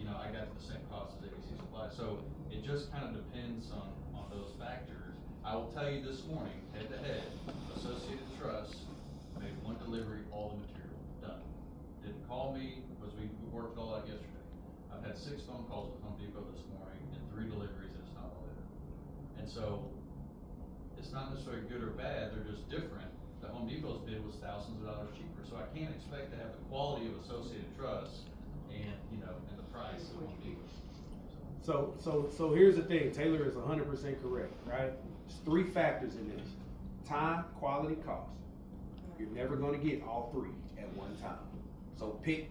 I got to the same cost as ABC Supply. So it just kind of depends on those factors. I will tell you this morning, head to head, Associated Trust made 1 delivery, all the material, done. Didn't call me, because we worked all out yesterday. I've had 6 phone calls with Home Depot this morning and 3 deliveries, and it's not all there. And so, it's not necessarily good or bad, they're just different. The Home Depot's bid was thousands of dollars cheaper, so I can't expect to have the quality of Associated Trust and, and the price of Home Depot. So here's the thing, Taylor is 100% correct, right? There's 3 factors in this: time, quality, cost. You're never gonna get all 3 at one time. So pick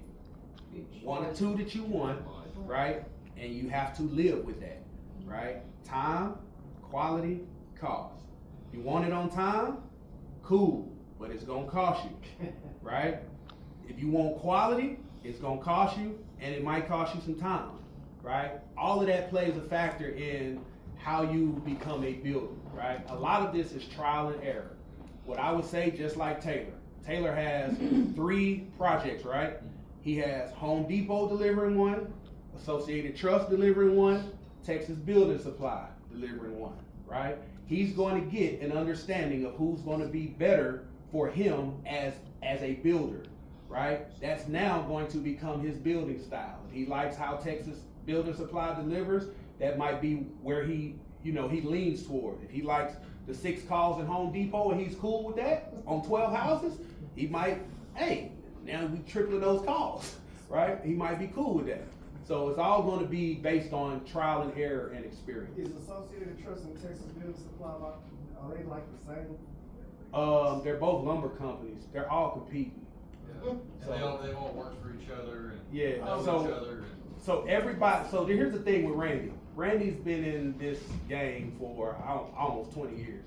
1 or 2 that you want, right? And you have to live with that, right? Time, quality, cost. If you want it on time, cool, but it's gonna cost you, right? If you want quality, it's gonna cost you, and it might cost you some time, right? All of that plays a factor in how you become a builder, right? A lot of this is trial and error. What I would say, just like Taylor. Taylor has 3 projects, right? He has Home Depot delivering 1, Associated Trust delivering 1, Texas Building Supply delivering 1, right? He's going to get an understanding of who's going to be better for him as a builder, right? That's now going to become his building style. If he likes how Texas Building Supply delivers, that might be where he leans toward. If he likes the 6 calls at Home Depot and he's cool with that on 12 houses, he might, hey, now we tripling those calls, right? He might be cool with that. So it's all going to be based on trial and error and experience. Is Associated Trust and Texas Building Supply, are they like the same? They're both lumber companies. They're all competing. Yeah. And they all work for each other and Yeah, know so- each other. So everybody, so here's the thing with Randy. Randy's been in this game for almost 20 years.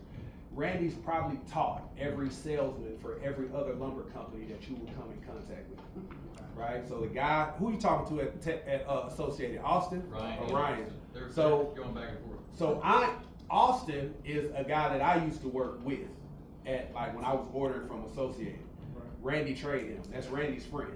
Randy's probably taught every salesman for every other lumber company that you will come in contact with, right? So the guy, who you talking to at Associated, Austin Ryan. or Ryan? They're going back and forth. So Austin is a guy that I used to work with at, like, when I was ordering from Associated. Randy traded him. That's Randy's friend,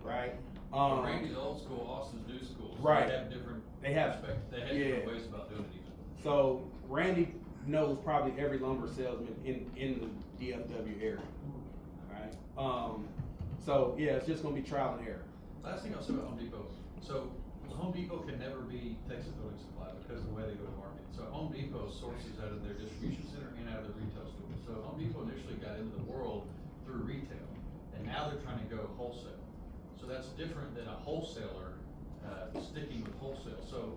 right? Randy's old school, Austin's new school. So Right. They have different They have different ways about doing it even. So Randy knows probably every lumber salesman in the DFW area, right? So yeah, it's just gonna be trial and error. Last thing I'll say about Home Depot. So Home Depot can never be Texas Building Supply because of the way they go to market. So Home Depot sources out of their distribution center and out of their retail stores. So Home Depot initially got into the world through retail, and now they're trying to go wholesale. So that's different than a wholesaler sticking with wholesale. So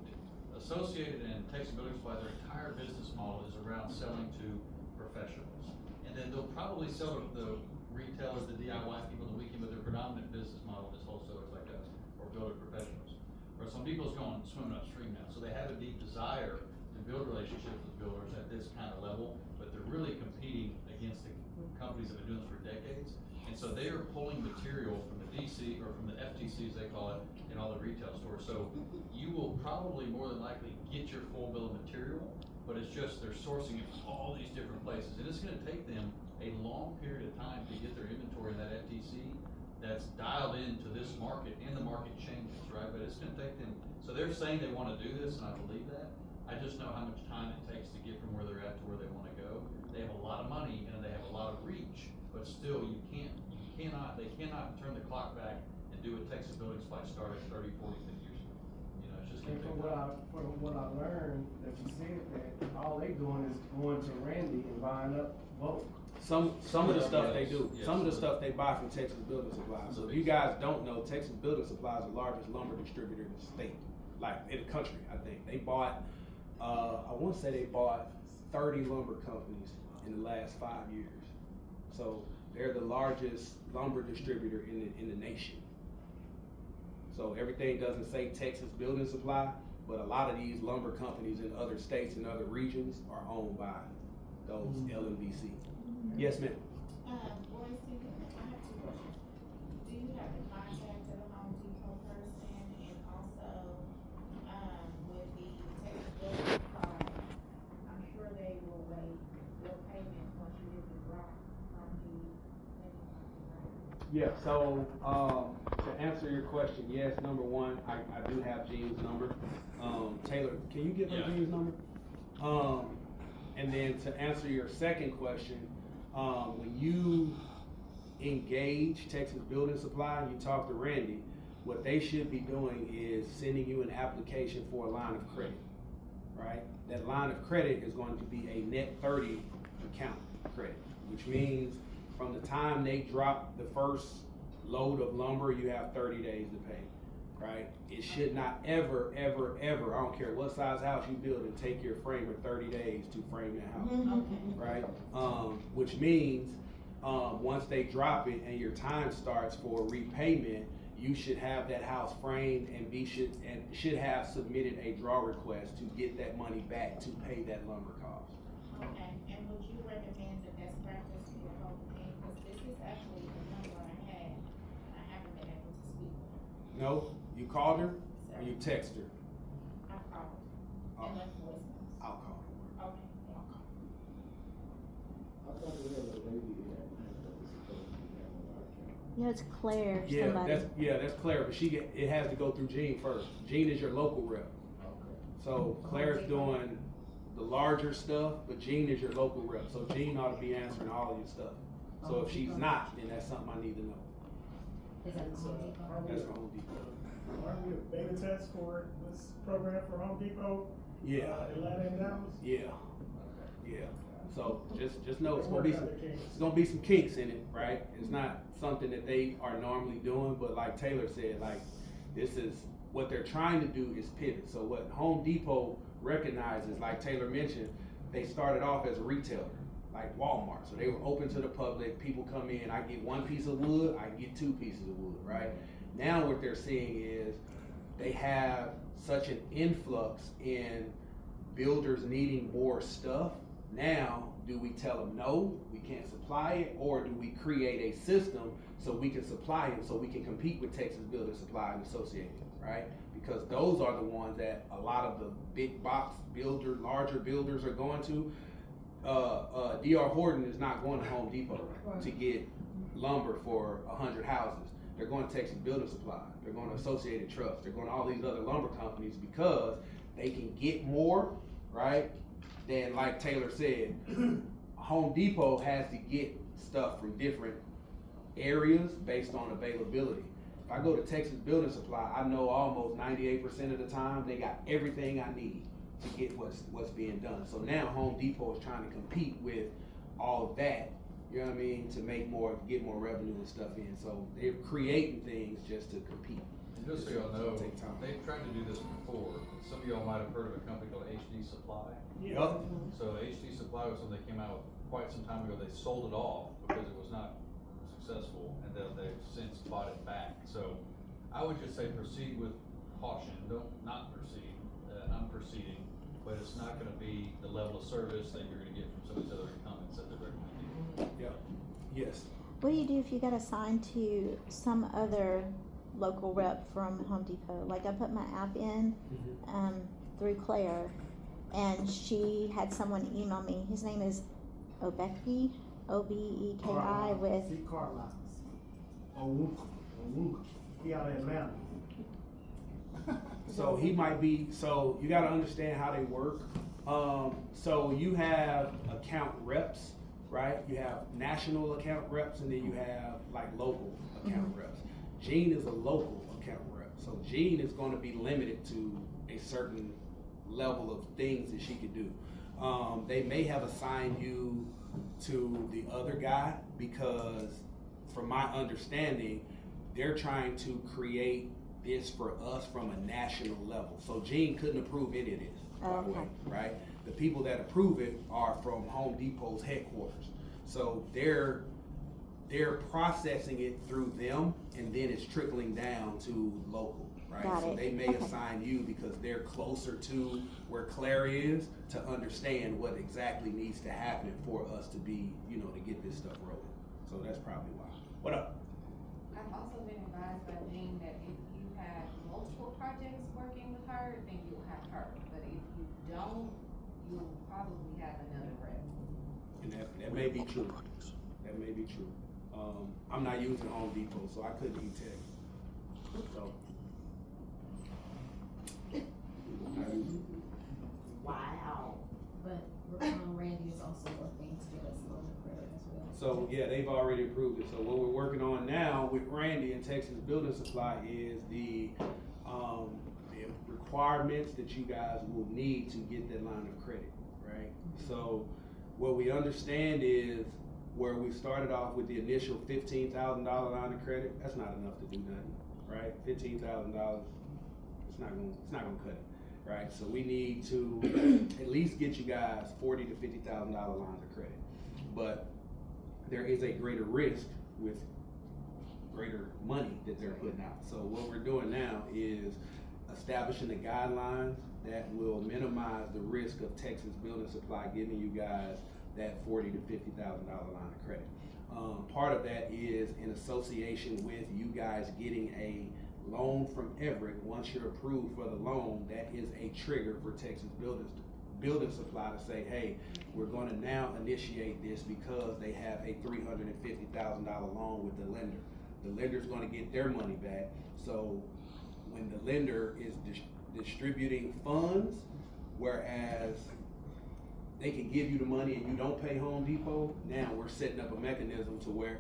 Associated and Texas Building Supply, their entire business model is around selling to professionals. And then they'll probably sell to the retailers, the DIY people, the weekend, but their predominant business model is wholesalers like us, or builder professionals. Where some people's going swimming upstream now. So they have a deep desire to build relationships with builders at this kind of level, but they're really competing against the companies that have been doing this for decades. And so they are pulling material from the DC, or from the FTCs they call it, in all the retail stores. So you will probably more than likely get your full bill of material, but it's just they're sourcing it from all these different places. And it's gonna take them a long period of time to get their inventory in that FTC that's dialed into this market, and the market changes, right? But it's gonna take them, so they're saying they wanna do this, and I believe that. I just know how much time it takes to get from where they're at to where they wanna go. They have a lot of money and they have a lot of reach, but still they cannot turn the clock back and do what Texas Building Supply started 30, 40, 50 years ago. It's just gonna And take from time. what I learned, that you said that all they doing is going to Randy and buying up bulk. Some of the stuff they do. Yes. Some of the stuff they buy from Texas Building Supply. So if you guys don't know, Texas Building Supply is the largest lumber distributor in the state, like in the country, I think. They bought, I want to say they bought 30 lumber companies in the last 5 years. So they're the largest lumber distributor in the nation. So everything doesn't say Texas Building Supply, but a lot of these lumber companies in other states and other regions are owned by those LMBC. Yes, ma'am. Boyce, I have 2 questions. Do you have the contact of the Home Depot person, and also, with the Texas Yeah, so, to answer your question, yes, number one, I do have Gene's number. Taylor, can you give her Yeah. Gene's number? And then to answer your second question, when you engage Texas Building Supply and you talk to Randy, what they should be doing is sending you an application for a line of credit, right? That line of credit is going to be a net 30 account credit, which means from the time they drop the first load of lumber, you have 30 days to pay, right? It should not ever, ever, ever, I don't care what size house you build, and take your framer 30 days to frame that house, right? Which means, once they drop it and your time starts for repayment, you should have that house framed and should have submitted a draw request to get that money back to pay that lumber cost. Okay, and would you recommend the best practice for the whole thing? Because this is actually the number I had, I haven't been able to speak with her. No, you called her or you text her? I called Oh. and left voicemails. I'll call her. Okay, thank you. I thought there was a lady that was supposed to be having our account. Yeah, it's Claire, Yeah, somebody. that's Claire, but it has to go through Gene first. Gene is your local rep. Okay. So Claire's doing the larger stuff, but Gene is your local rep. So Gene ought to be answering all of your stuff. So if she's not, then that's something I need to know. That's for Home Depot. Aren't we a beta test for this program for Home Depot? Yeah, Atlanta and Dallas? yeah, yeah. So just know it's Work gonna be out some, the kinks. it's gonna be some kinks in it, right? It's not something that they are normally doing, but like Taylor said, like, this is, what they're trying to do is pivot. So what Home Depot recognizes, like Taylor mentioned, they started off as a retailer, like Walmart. So they were open to the public, people come in, I get one piece of wood, I get two pieces of wood, right? Now what they're seeing is they have such an influx in builders needing more stuff. Now, do we tell them no, we can't supply it, or do we create a system so we can supply it, so we can compete with Texas Building Supply and Associated, right? Because those are the ones that a lot of the big box builder, larger builders are going to. D.R. Horton is not going to Home Depot to get lumber for 100 houses. They're going to Texas Building Supply. They're going to Associated Trust. They're going to all these other lumber companies because they can get more, right? Then, like Taylor said, Home Depot has to get stuff from different areas based on availability. If I go to Texas Building Supply, I know almost 98% of the time they got everything I need to get what's being done. So now Home Depot is trying to compete with all of that, you know what I mean, to get more revenue and stuff in. So they're creating things just to compete. And just so y'all know, It'll take time. they've tried to do this before. Some of y'all might have heard of a company called HD Supply. Yup. So HD Supply was something that came out quite some time ago. They sold it off because it was not successful, and then they've since bought it back. So I would just say proceed with caution. Don't not proceed. I'm proceeding, but it's not going to be the level of service that you're going to get from some of these other incumbents that they're recommending. Yep. Yes. What do you do if you got assigned to some other local rep from Home Depot? Like I put my app in through Claire, and she had someone email me. His name is Obeki, Obeki with. See Carlisle. Owuka. He out of Atlanta. So he might be, so you gotta understand how they work. So you have account reps, right? You have national account reps, and then you have like local account reps. Gene is a local account rep. So Gene is gonna be limited to a certain level of things that she could do. They may have assigned you to the other guy because from my understanding, they're trying to create this for us from a national level. So Gene couldn't approve any of this, by the way, right? The people that approve it are from Home Depot's headquarters. So they're processing it through them, and then it's trickling down to local, right? Got So it. they may Okay. assign you because they're closer to where Claire is to understand what exactly needs to happen for us to be, to get this stuff rolling. So that's probably why. What up? I've also been advised by Jean that if you have multiple projects working with her, then you'll have her. But if you don't, you'll probably have another rep. And that may be true. That may be true. I'm not using Home Depot, so I couldn't eat Texas. So. Wow. But Randy is also working to get us a loan credit as well. So, yeah, they've already approved it. So what we're working on now with Randy and Texas Building Supply is the requirements that you guys will need to get that line of credit, right? So what we understand is where we started off with the initial $15,000 line of credit, that's not enough to do nothing, right? $15,000, it's not gonna cut it, right? So we need to at least get you guys $40,000 to $50,000 lines of credit. But there is a greater risk with greater money that they're putting out. So what we're doing now is establishing the guidelines that will minimize the risk of Texas Building Supply giving you guys that $40,000 to $50,000 line of credit. Part of that is in association with you guys getting a loan from Everett. Once you're approved for the loan, that is a trigger for Texas Building Supply to say, hey, we're going to now initiate this because they have a $350,000 loan with the lender. The lender's going to get their money back. So when the lender is distributing funds, whereas they can give you the money and you don't pay Home Depot, now we're setting up a mechanism to where,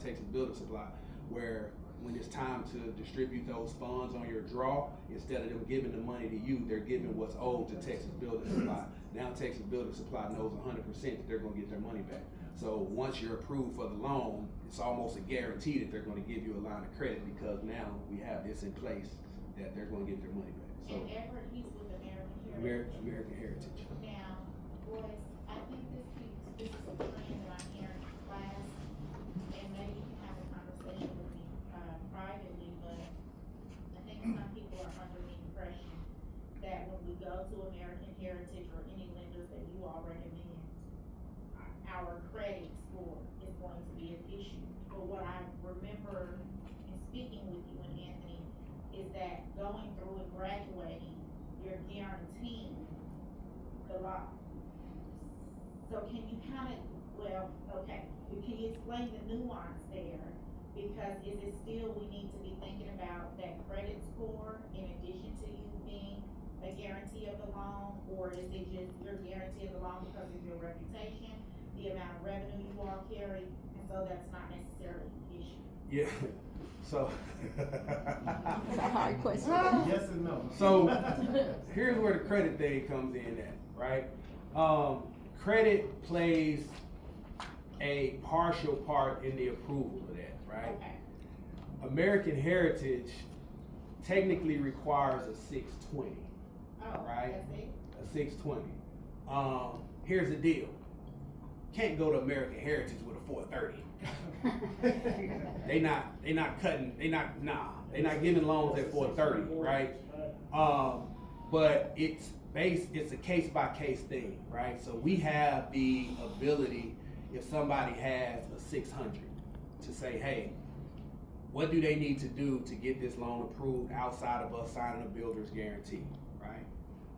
Texas Building Supply, where when it's time to distribute those funds on your draw, instead of them giving the money to you, they're giving what's owed to Texas Building Supply. Now Texas Building Supply knows 100% that they're gonna get their money back. So once you're approved for the loan, it's almost a guarantee that they're gonna give you a line of credit because now we have this in place that they're gonna get their money back. So And Everett, he's with American Heritage. Now, boys, I think this is a trend that I'm hearing in class, and maybe you can have a conversation with me, privately, but I think some people are under the impression that when we go to American Heritage or any lenders that you all recommend, our credit score is going to be an issue. But what I remember in speaking with you and Anthony is that going through and graduating, you're guaranteeing the loan. So can you can you explain the nuance there? Because is it still, we need to be thinking about that credit score in addition to you being a guarantee of the loan? Or is it just your guarantee of the loan because of your reputation, the amount of revenue you all carry, and so that's not necessarily an issue? Yeah, so. That's a hard question. Yes and no. So here's where the credit thing comes in at, right? Credit plays a partial part in the approval of that, right? Okay. American Heritage technically requires a 620, Oh, right? that's it? A 620. Here's the deal. Can't go to American Heritage with a 430. They're not giving loans at 430, right? But it's a case by case thing, right? So we have the ability, if somebody has a 600, to say, hey, what do they need to do to get this loan approved outside of us signing a builder's guarantee, right?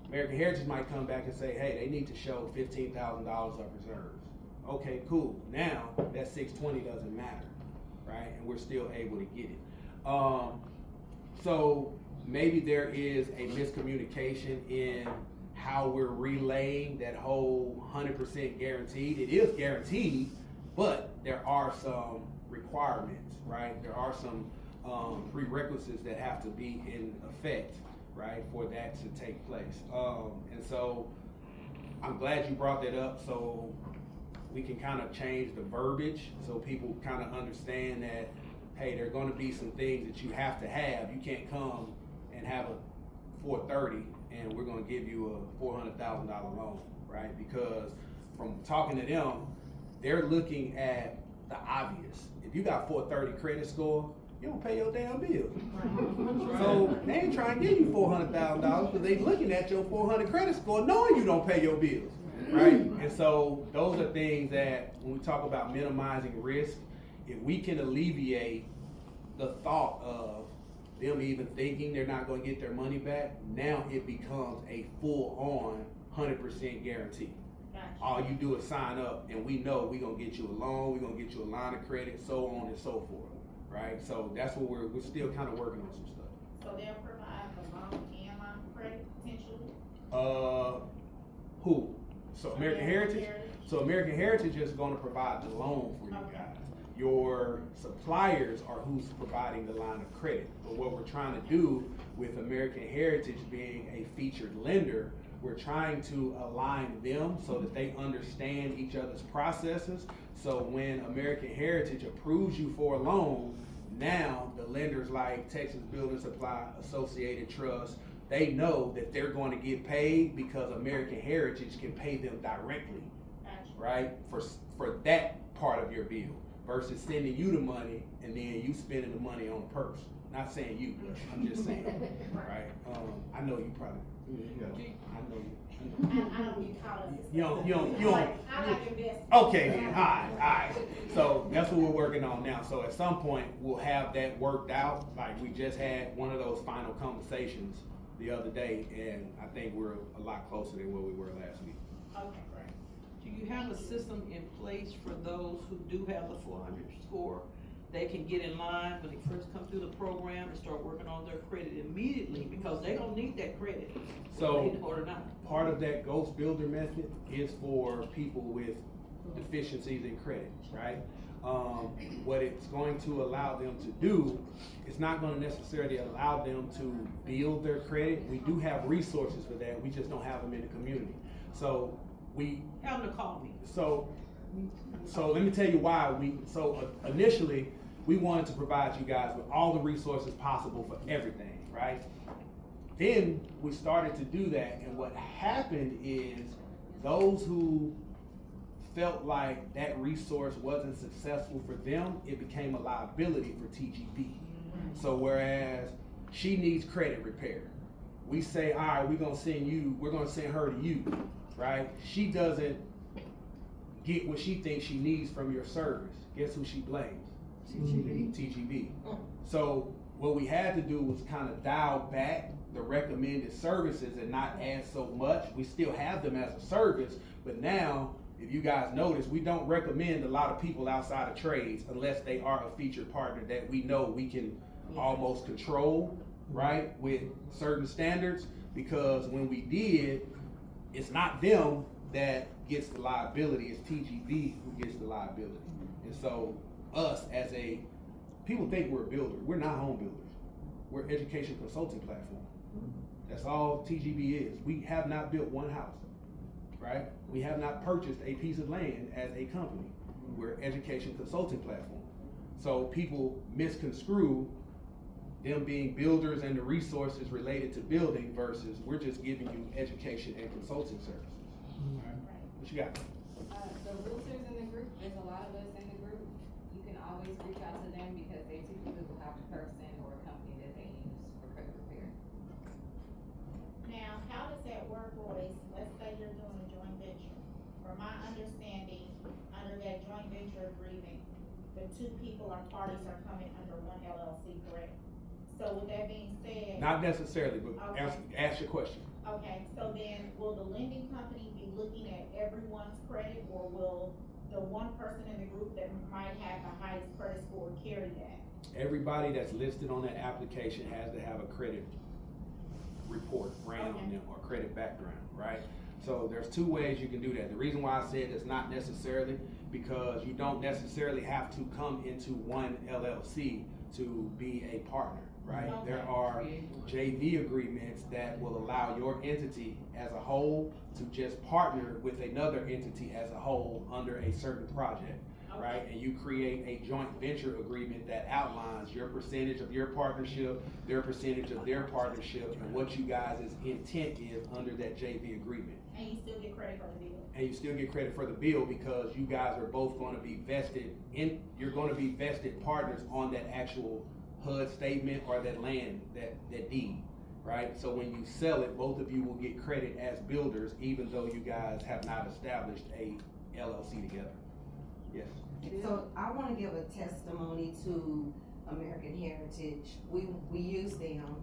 American Heritage might come back and say, hey, they need to show $15,000 of reserves. Okay, cool. Now that 620 doesn't matter, right? And we're still able to get it. So maybe there is a miscommunication in how we're relaying that whole 100% guaranteed. It is guaranteed, but there are some requirements, right? There are some prerequisites that have to be in effect, right, for that to take place. And so I'm glad you brought that up, so we can kind of change the verbiage so people kind of understand that, hey, there are going to be some things that you have to have. You can't come and have a 430 and we're going to give you a $400,000 loan, right? Because from talking to them, they're looking at the obvious. If you got 430 credit score, you don't pay your damn bills. So they ain't trying to give you $400,000 because they looking at your 400 credit score knowing you don't pay your bills, right? And so those are things that when we talk about minimizing risk, if we can alleviate the thought of them even thinking they're not going to get their money back, now it becomes a full-on 100% guarantee, Gotcha. All you do is sign up, and we know we're gonna get you a loan, we're gonna get you a line of credit, so on and so forth, right? So that's what we're still kind of working on some stuff. So they'll provide the loan and line of credit potentially? Who? So American Heritage? So American Heritage is gonna provide the loan for you Okay. guys. Your suppliers are who's providing the line of credit. But what we're trying to do with American Heritage being a featured lender, we're trying to align them so that they understand each other's processes. So when American Heritage approves you for a loan, now the lenders like Texas Building Supply, Associated Trust, they know that they're going to get paid because American Heritage can pay them directly, Gotcha. right? For that part of your bill versus sending you the money and then you spending the money on a purse. Not saying you, but I'm just saying, right? I know you probably. I know you. I don't get caught up. You don't. I like investing. Okay, then, all right. So that's what we're working on now. So at some point, we'll have that worked out. Like we just had one of those final conversations the other day, and I think we're a lot closer than where we were last week. Okay, great. Do you have a system in place for those who do have the 400 score? They can get in line when they first come through the program and start working on their credit immediately because they don't need that credit. So Or not. part of that Ghost Builder method is for people with deficiencies in credit, right? What it's going to allow them to do, it's not going to necessarily allow them to build their credit. We do have resources for that. We just don't have them in the community. So we Have them to call me. So let me tell you why initially we wanted to provide you guys with all the resources possible for everything, right? Then we started to do that, and what happened is those who felt like that resource wasn't successful for them, it became a liability for TGB. So whereas she needs credit repair, we say, all right, we're gonna send her to you, right? She doesn't get what she thinks she needs from your service. Guess who she blames? TGB. So what we had to do was kind of dial back the recommended services and not add so much. We still have them as a service, but now, if you guys notice, we don't recommend a lot of people outside of trades unless they are a featured partner that we know we can almost control, right, with certain standards, because when we did, it's not them that gets the liability, it's TGB who gets the liability. And so us as people think we're a builder. We're not home builders. We're an education consulting platform. That's all TGB is. We have not built one house, right? We have not purchased a piece of land as a company. We're an education consulting platform. So people misconstrue them being builders and the resources related to building versus we're just giving you education and consulting services. Right. What you got? The realtors in the group, there's a lot of us in the group. You can always reach out to them because they typically will have a person or a company that they use for credit repair. Now, how does that work, Royce? Let's say you're doing a joint venture. From my understanding, under that joint venture agreement, the two people or parties are coming under one LLC, correct? So with that being said. Not necessarily, but Okay. ask your question. Okay, so then will the lending company be looking at everyone's credit, or will the one person in the group that might have the highest credit score carry that? Everybody that's listed on that application has to have a credit report ran on them or credit background, right? So there's two ways you can do that. The reason why I said it's not necessarily because you don't necessarily have to come into one LLC to be a partner, right? Okay. There are JV agreements that will allow your entity as a whole to just partner with another entity as a whole under a certain project, right? And you create a joint venture agreement that outlines your percentage of your partnership, their percentage of their partnership, and what you guys' intent is under that JV agreement. And you still get credit for the bill? And you still get credit for the bill because you guys are both going to be vested you're going to be vested partners on that actual HUD statement or that land, that deed, right? So when you sell it, both of you will get credit as builders, even though you guys have not established a LLC together. Yes. So I wanna give a testimony to American Heritage. We use them,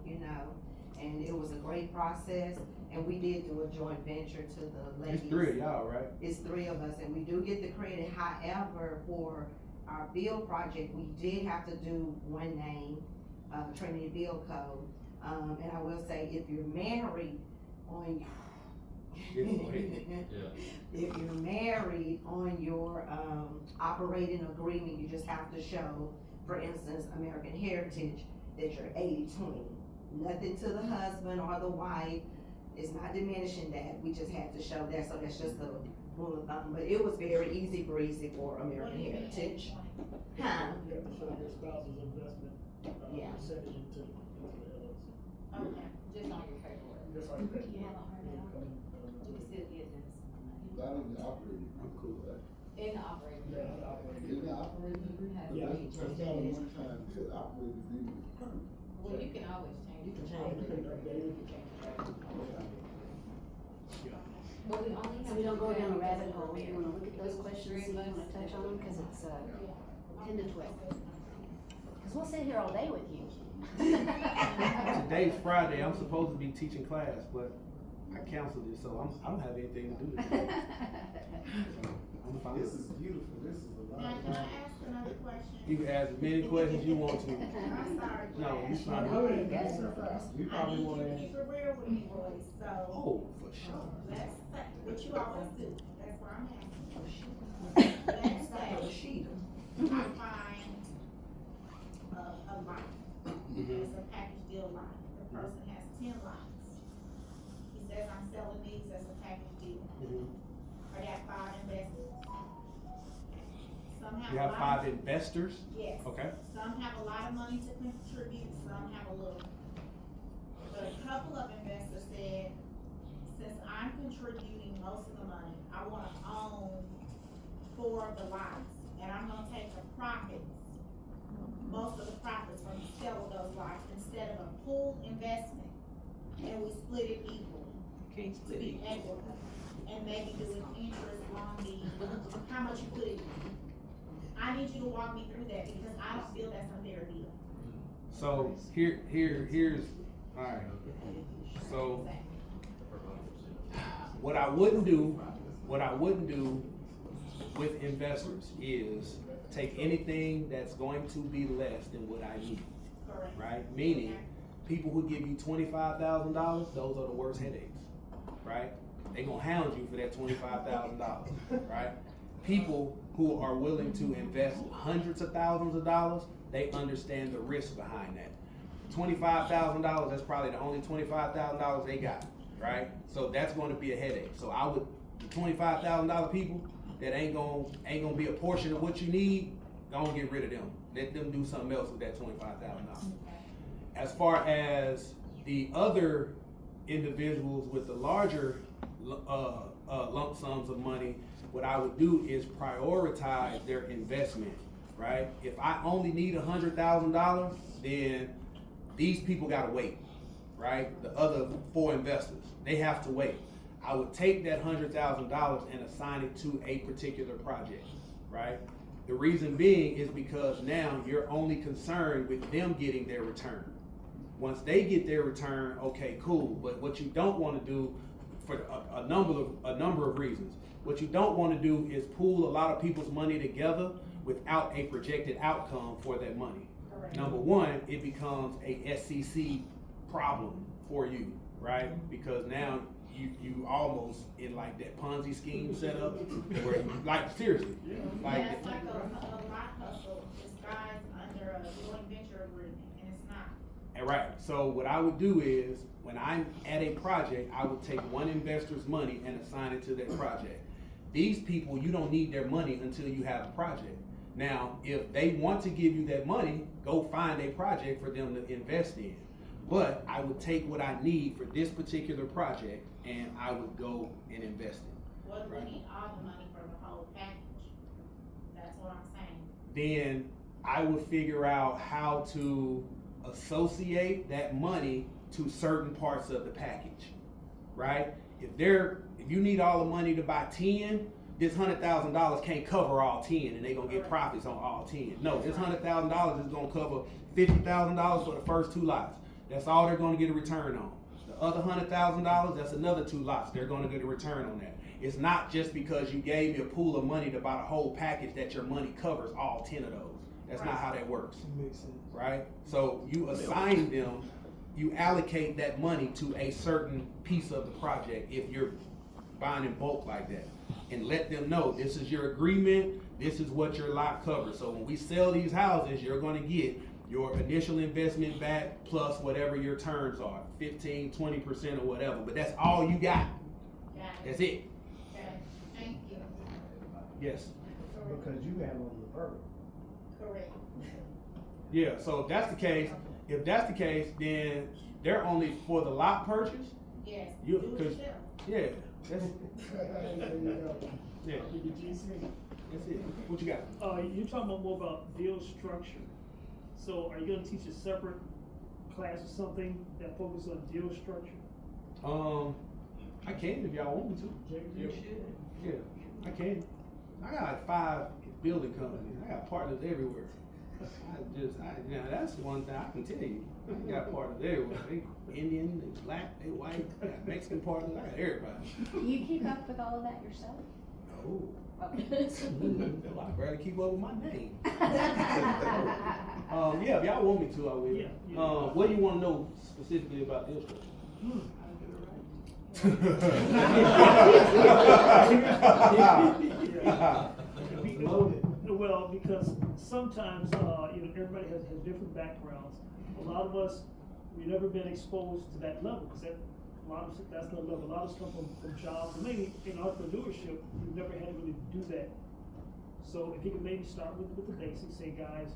and it was a great process, and we did do a joint venture to the ladies. It's 3 of y'all, right? It's 3 of us, and we do get the credit. However, for our bill project, we did have to do one name, Trinity Bill Code. And I will say, if you're married on if you're married on your operating agreement, you just have to show, for instance, American Heritage, that you're 80/20. Nothing to the husband or the wife. It's not diminishing that. We just had to show that, so that's just a rule of thumb. But it was very easy breezy for American Heritage. Huh? You have to show your spouse's investment, Yeah. percentage into the LLC. Okay, just on your paperwork. Just like that. You have a hard out. You can still get this. Not in the operating, I'm cool with that. In the operating. Yeah, the operating. In the operating agreement? Yeah. That's not a one time deal, the operating agreement is permanent. Well, you can always change. You can it. change You can update it, you can change But we only So have. we don't go to down a do rabbit that hole, you wanna look at those questions, see if you wanna touch on them, cause it's, 10 to 12. Cause we'll sit here all day with you. Today's Friday, I'm supposed to be teaching class, but I canceled it, so I don't have anything to do with it. I'm fine. This is beautiful, this is a lot. Now, can I ask another question? You can ask as many questions you want to. I'm sorry. No, you Brad. fine. Go ahead, guys, so fast. We probably wanna I need you to keep it real with me, boys, so. Oh, for sure. Let's say, what you always do, that's why I'm asking. Let's say, I find a lot, it's a package deal lot, the person has 10 lots. He says, I'm selling these as a package deal. I got 5 investors. Some have You a have lot 5 investors? Yes. Okay. Some have a lot of money to contribute, some have a little. But a couple of investors said, since I'm contributing most of the money, I wanna own 4 of the lots, and I'm gonna take the profits, most of the profits from the sale of those lots, instead of a pooled investment, and we split it equally. Can't To split be it. equitable, and maybe do an interest on the, how much you put in. I need you to walk me through that, because I don't feel that's a fair deal. So here's, alright. So what I wouldn't do with investors is take anything that's going to be less than what I need, Correct. right? Meaning, people who give you $25,000, those are the worst headaches, right? They gonna hound you for that $25,000, right? People who are willing to invest hundreds of thousands of dollars, they understand the risk behind that. $25,000, that's probably the only $25,000 they got, right? So that's gonna be a headache. So I would, the $25,000 people that ain't gonna be a portion of what you need, don't get rid of them. Let them do something else with that $25,000. As far as the other individuals with the larger lump sums of money, what I would do is prioritize their investment, right? If I only need $100,000, then these people gotta wait, right? The other 4 investors, they have to wait. I would take that $100,000 and assign it to a particular project, right? The reason being is because now you're only concerned with them getting their return. Once they get their return, okay, cool. But what you don't want to do, for a number of reasons, what you don't want to do is pool a lot of people's money together without a projected outcome for that money. Correct. Number one, it becomes a SEC problem for you, right? Because now you almost in like that Ponzi scheme setup, where like seriously, like Yeah, it's like a lot hustle disguised under a joint venture agreement, and it's not. and right. So what I would do is when I'm at a project, I would take one investor's money and assign it to that project. These people, you don't need their money until you have a project. Now, if they want to give you that money, go find a project for them to invest in. But I would take what I need for this particular project and I would go and invest it. What if we need all the money for the whole package? That's what I'm saying. Then I would figure out how to associate that money to certain parts of the package, right? If you need all the money to buy 10, this $100,000 can't cover all 10 and they're gonna get profits on all 10. No, this $100,000 is gonna cover $50,000 for the first 2 lots, That's all they're gonna get a return on. The other $100,000, that's another 2 lots. They're gonna get a return on that. It's not just because you gave me a pool of money to buy the whole package that your money covers all 10 of those. That's not how that works, Makes sense. right? So you assign them, you allocate that money to a certain piece of the project if you're buying in bulk like that. And let them know, this is your agreement, this is what your lot covers. So when we sell these houses, you're gonna get your initial investment back plus whatever your terms are, 15, 20% or whatever, but that's all you got. That's it. Thank you. Yes. Because you have on the verb. Correct. Yeah, so if that's the case, then they're only for the lot purchase. Yes. You, Do it cause, yourself. yeah, that's, yeah, GC. that's it. What you got? You're talking about more about deal structure. So are you gonna teach a separate class or something that focuses on deal structure? I can if y'all want me to. You should. Yeah, I can. I got like 5 building companies. I got partners everywhere. That's one thing I can tell you. I got partners everywhere. They Indian, they black, they white, I got Mexican partners, I got everybody. Do you keep up with all of that yourself? No. Oh. I barely keep up with my name. Yeah, if y'all want me to, I will. Yeah. What do you want to know specifically about deal structure? Well, because sometimes, everybody has different backgrounds. A lot of us, we've never been exposed to that level, because that's the level. A lot of us come from jobs, and maybe in entrepreneurship, we've never had to really do that. So if you could maybe start with the basics, say, guys,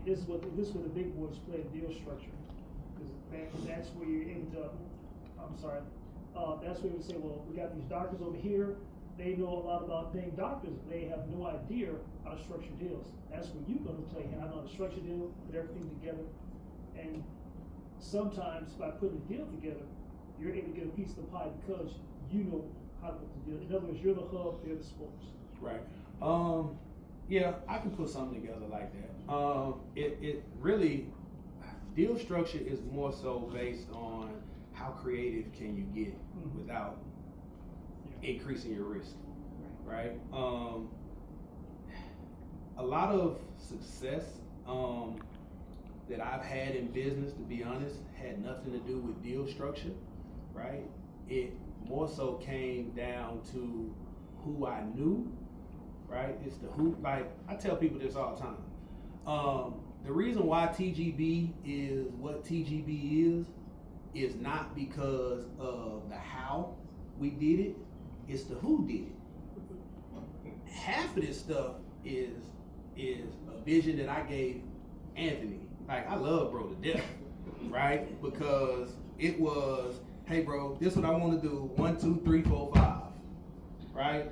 this is where the big boys play deal structure, because that's where you're able to. That's where you say, well, we got these doctors over here. They know a lot about being doctors. They have no idea how to structure deals. That's where you're going to play. I know how to structure deal, put everything together, and sometimes by putting the deal together, you're able to get a piece of the pie because you know how to put the deal. In other words, you're the hub, they're the spokes. Right. Yeah, I can put something together like that. It really, deal structure is more so based on how creative can you get without increasing your risk, right? A lot of success that I've had in business, to be honest, had nothing to do with deal structure, right? It more so came down to who I knew, right? It's the who, like, I tell people this all the time. The reason why TGB is what TGB is not because of the how we did it, it's the who did it. Half of this stuff is a vision that I gave Anthony. Like, I love bro to death, right? Because it was, hey bro, this is what I want to do, 1, 2, 3, 4, 5, right?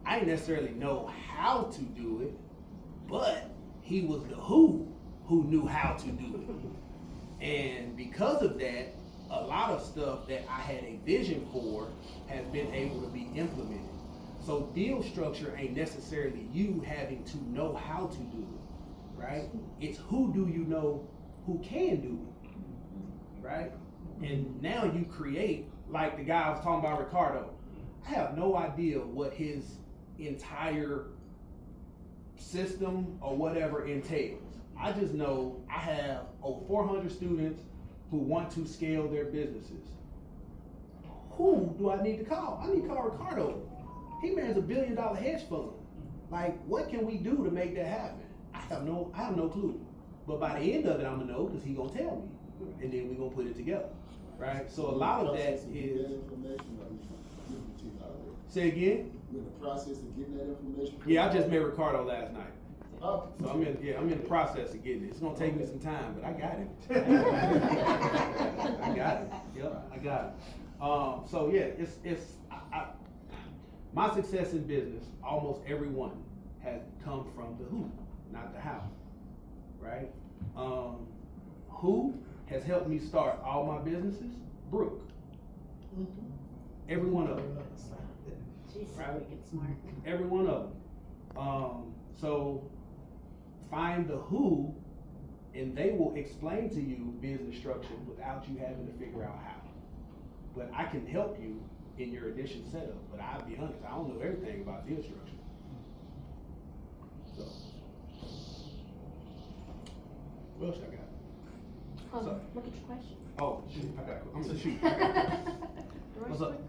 I didn't necessarily know how to do it, but he was the who knew how to do it. And because of that, a lot of stuff that I had a vision for has been able to be implemented. So deal structure ain't necessarily you having to know how to do it, right? It's who do you know who can do it, right? And now you create, like the guy I was talking about, Ricardo. I have no idea what his entire system or whatever entails. I just know I have over 400 students who want to scale their businesses. Who do I need to call? I need to call Ricardo. He mans $1 billion hedge fund. Like, what can we do to make that happen? I have no clue. But by the end of it, I'm gonna know because he's gonna tell me, and then we're gonna put it together, right? So a lot of that is. Say again. In the process of getting that information. Yeah, I just met Ricardo last night. Oh. So I'm in the process of getting it. It's gonna take me some time, but I got it. I got it. Yep, I got it. So yeah, my success in business, almost everyone has come from the who, not the how, right? Who has helped me start all my businesses? Brooke. Every one of them. She's so right? wicked smart. Every one of them. So find the who And they will explain to you business structure without you having to figure out how. But I can help you in your initial setup, but I'll be honest, I don't know everything about deal structure. So, what else I got? So- Look at your question. Oh, shoot, I got, I'm gonna shoot. What's up?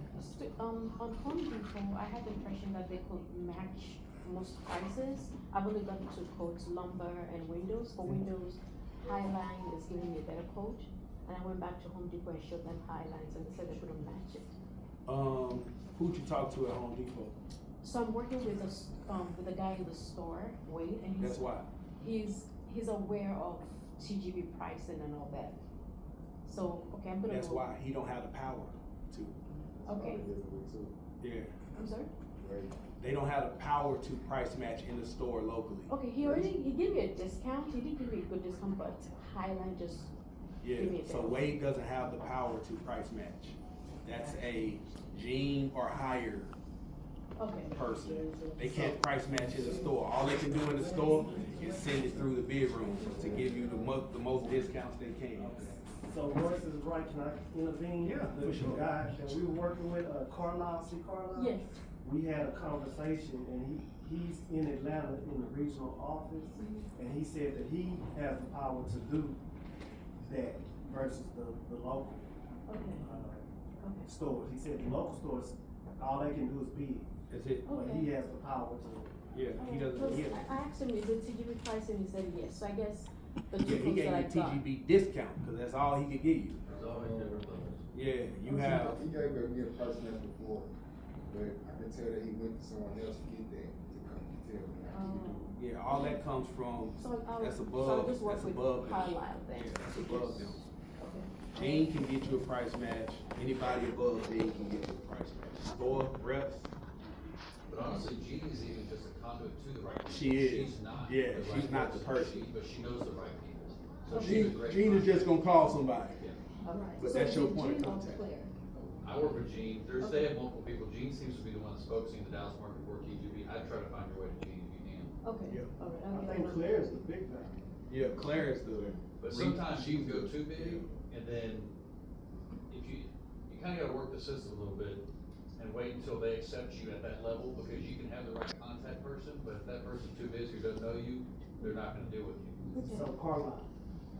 On Home Depot, I had the impression that they could match most prices. I've only gotten 2 quotes, lumber and windows. For windows, Highline is giving me a better quote. And I went back to Home Depot and showed them Highlines and they said they couldn't match it. Who'd you talk to at Home Depot? So I'm working with the guy in the store, Wade, and That's why. he's aware of TGB pricing and all that. So, okay, I'm gonna That's go. why he don't have the power to. Okay. Yeah. I'm sorry? They don't have the power to price match in the store locally. Okay, he gave me a discount. He did give me a good discount, but Highline just Yeah, gave me a so better. Wade doesn't have the power to price match. That's a Gene or higher Okay. person. They can't price match in the store. All they can do in the store is send it through the bid room to give you the most discounts they can. So Royce is right, can I intervene? Yeah, The for sure. guy that we were working with, Carlisle, see Carlisle? Yes. We had a conversation and he's in Atlanta in the regional office. And he said that he has the power to do that versus the local, Okay. stores. He said the local stores, all they can do is bid, That's it. but he has the power to. Yeah, he doesn't. Because He, I asked him, is it TGB pricing? He said yes. So I guess the yeah, two he quotes gave that I you got. TGB discount because that's all he could give you. There's always different levels. Yeah, you have. He gave me a price match before, but I can tell that he went to someone else to get that, to come to tell me how he do. Yeah, all that comes from. So I'll That's so above. I'll just work That's with above them. Carlisle then. Yeah, that's above them. Okay. Gene can get you a price match. Anybody above Gene can get you a price match. Store reps. But honestly, Jean is even just a conduit to the right people. She is. She's not. Yeah, the she's right not the person. But she knows the right people. So Okay. she's a great Gene is just conduit. gonna call somebody. Yeah. All right. But So that's your is it point of Jean or contact. Claire? I work with Gene. They have multiple people. Gene seems to be the one that's focusing the Dallas market for TGB. I'd try to find your way to Gene if you can. Okay. Yeah. All right. I I'll get think that. Claire is the big guy. Yeah, Claire is the. But sometimes you can go too big, Yeah. and then if you kinda gotta work the system a little bit and wait until they accept you at that level, because you can have the right contact person, but if that person's too busy who doesn't know you, they're not gonna deal with you. Okay. So Carlisle,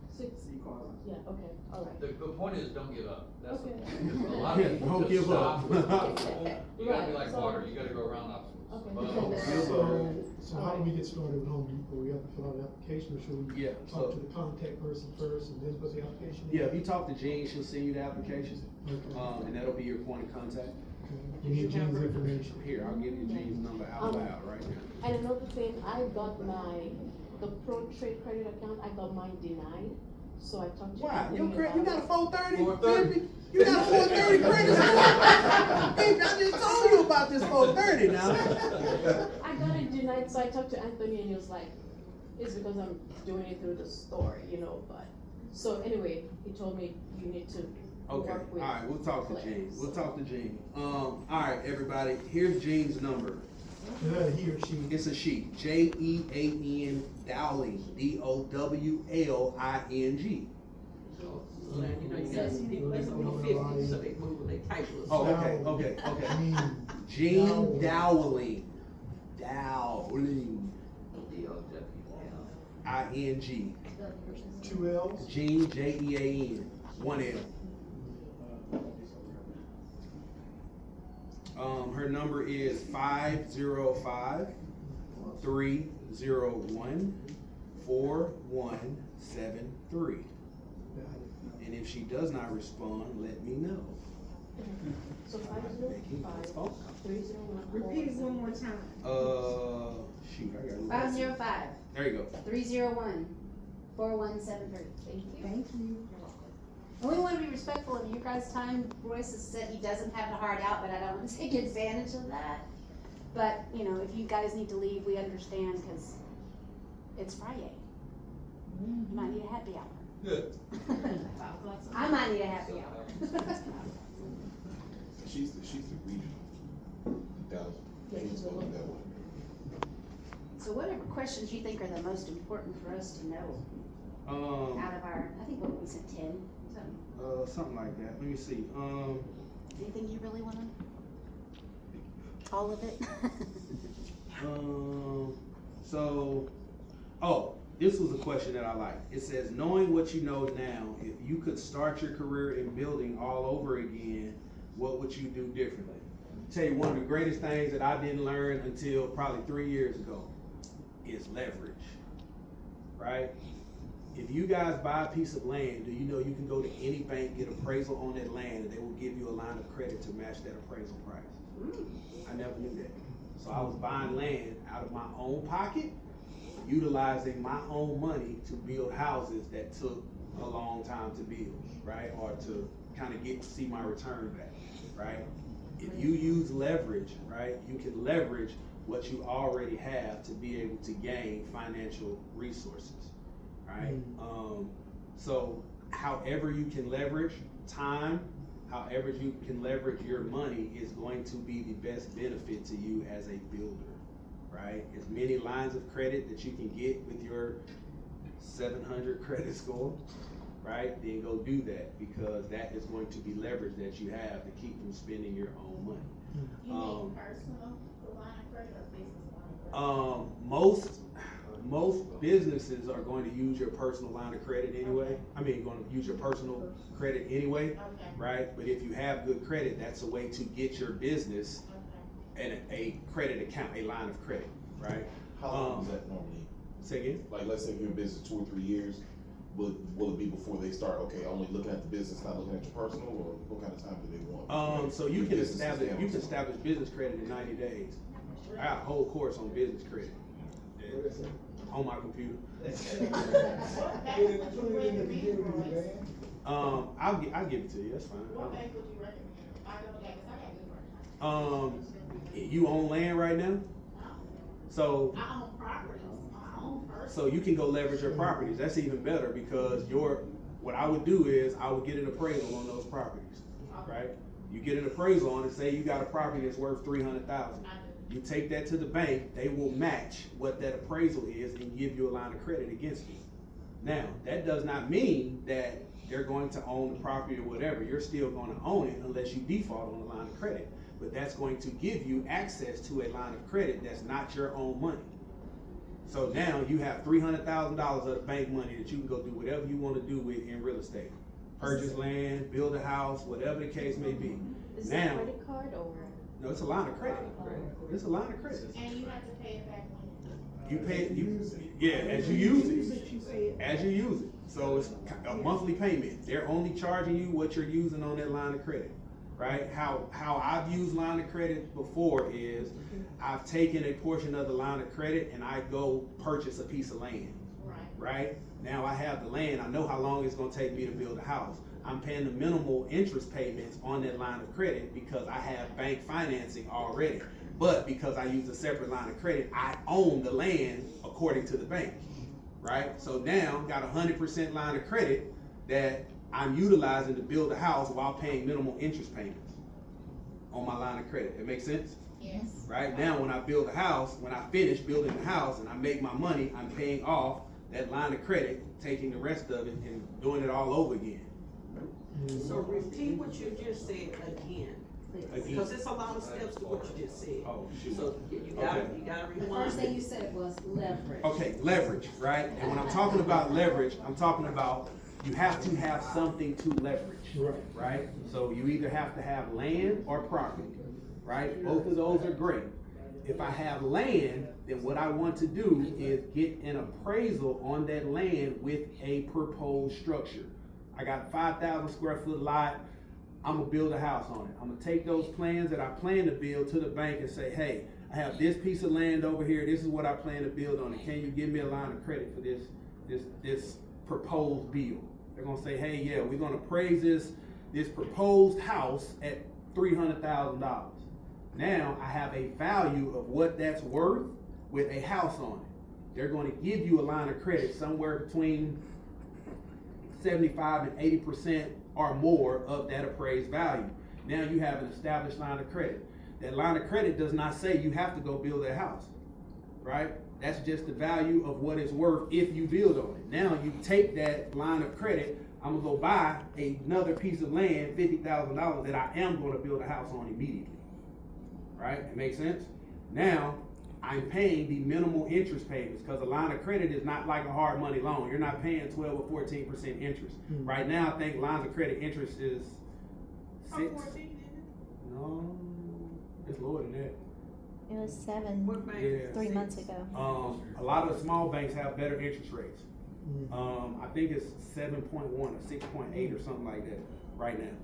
Six. see Carlisle. Yeah, okay, all right. The point is, don't give up. That's the Okay. point. Because a lot of people Don't just give stop. up. You gotta be Right, like so- water, you gotta go around obstacles. Okay. So how do we get started with Home Depot? We have to fill out an application, or should we Yeah, talk so- to the contact person first and then put the application in? Yeah, if you talk to Gene, she'll send you the application. Okay. And that'll be your point of contact. Okay. We need Gene's information. Here, I'll give you Gene's number out loud right now. And another thing, I got the Pro Trade credit account, I got mine denied, so I talked to. Why? Anthony Your credit, you about got a it. 430? 430. You got a 430 credit score? Hey, I just told you about this 430 now. I got it denied, so I talked to Anthony and he was like, it's because I'm doing it through the store, but, so anyway, he told me you need to Okay, work with. alright, we'll talk to Claire, Gene. We'll so- talk to Gene. Alright, everybody, here's Gene's number. Is that a he or she? It's a she. Jean Dowling. Dowling. You know, you got some people that's over 50, so they move when they type. Oh, okay. Gene. Jean Dowling. Dowling. ING. 2 L's? Jean, Jean. 1 L. Her number is 505-301-4173. And if she does not respond, let me know. So 505-301. Repeat it one more time. Shoot, I got it. 505 There you go. 301 4173. Thank you. Thank you. You're welcome. And we want to be respectful of you guys' time. Royce has said he doesn't have the hard out, but I don't want to take advantage of that. But, if you guys need to leave, we understand because it's Friday. You might need a happy hour. Good. I might need a happy hour. She's the regional. Dallas. Yeah, she's the that one. So whatever questions you think are the most important for us to know, Out of our, I think what we said, 10, something. Something like that. Let me see. Anything you really wanna? All of it? This was a question that I like. It says, knowing what you know now, if you could start your career in building all over again, what would you do differently? Tell you one of the greatest things that I didn't learn until probably 3 years ago is leverage, right? If you guys buy a piece of land, do you know you can go to any bank, get appraisal on that land, and they will give you a line of credit to match that appraisal price? I never knew that. So I was buying land out of my own pocket, utilizing my own money to build houses that took a long time to build, right? Or to kind of see my return back, right? If you use leverage, right, you can leverage what you already have to be able to gain financial resources, right? So however you can leverage time, however you can leverage your money is going to be the best benefit to you as a builder, right? As many lines of credit that you can get with your 700 credit score, right? Then go do that, because that is going to be leverage that you have to keep from spending your own money. You mean personal line of credit or business line of credit? Most businesses are going to use your personal line of credit anyway. I mean, going to use your personal credit anyway, right? But if you have good credit, that's a way to get your business and a credit account, a line of credit, right? How long does that normally? Say again? Like, let's say you're in business 2 or 3 years, will it be before they start, okay, only looking at the business, not looking at your personal, or what kind of time do they want? So you can establish business credit in 90 days. I got a whole course on business credit on my computer. I'll give it to you. That's fine. What bank would you recommend? I know that, 'cause I got good friends. You own land right now? So I own properties, I own personal. so you can go leverage your properties. That's even better, because what I would do is I would get an appraisal on those properties, right? You get an appraisal on it, say you got a property that's worth $300,000. You take that to the bank, they will match what that appraisal is and give you a line of credit against it. Now, that does not mean that they're going to own the property or whatever. You're still going to own it unless you default on the line of credit. But that's going to give you access to a line of credit that's not your own money. So now you have $300,000 of the bank money that you can go do whatever you want to do with in real estate. Purchase land, build a house, whatever the case may be. Is Now, it a credit card or? no, it's a line of credit. It's a line of credit. And you have to pay it back when You pay it, as you use it. As you use it. So it's a monthly payment. They're only charging you what you're using on that line of credit, right? How I've used line of credit before is I've taken a portion of the line of credit and I go purchase a piece of land, right? Now I have the land. I know how long it's gonna take me to build a house. I'm paying the minimal interest payments on that line of credit because I have bank financing already. But because I use a separate line of credit, I own the land according to the bank, right? So now got 100% line of credit that I'm utilizing to build a house while paying minimal interest payments on my line of credit. It makes sense? Yes. Right now, when I build a house, when I finish building the house and I make my money, I'm paying off that line of credit, taking the rest of it and doing it all over again. So repeat what you just said again. Because it's a lot of steps to what you just said. Oh, shoot. So you gotta The rewind. first thing you said was leverage. Okay, leverage, right? And when I'm talking about leverage, I'm talking about you have to have something to leverage, right? So you either have to have land or property, right? Both of those are great. If I have land, then what I want to do is get an appraisal on that land with a proposed structure. I got a 5,000 square foot lot. I'm gonna build a house on it. I'm gonna take those plans that I plan to build to the bank and say, hey, I have this piece of land over here. This is what I plan to build on it. Can you give me a line of credit for this proposed build? They're gonna say, hey, yeah, we're gonna appraise this proposed house at $300,000. Now I have a value of what that's worth with a house on it. They're gonna give you a line of credit somewhere between 75 and 80% or more of that appraised value. Now you have an established line of credit. That line of credit does not say you have to go build a house, right? That's just the value of what it's worth if you build on it. Now you take that line of credit, I'm gonna go buy another piece of land, $50,000 that I am gonna build a house on immediately. Right? It makes sense? Now, I'm paying the minimal interest payments because a line of credit is not like a hard money loan. You're not paying 12 or 14% interest. Right now, I think lines of credit interest is 6. No, it's lower than that. It was 7 Yeah. 3 months ago. A lot of small banks have better interest rates. I think it's 7.1 or 6.8 or something like that right now.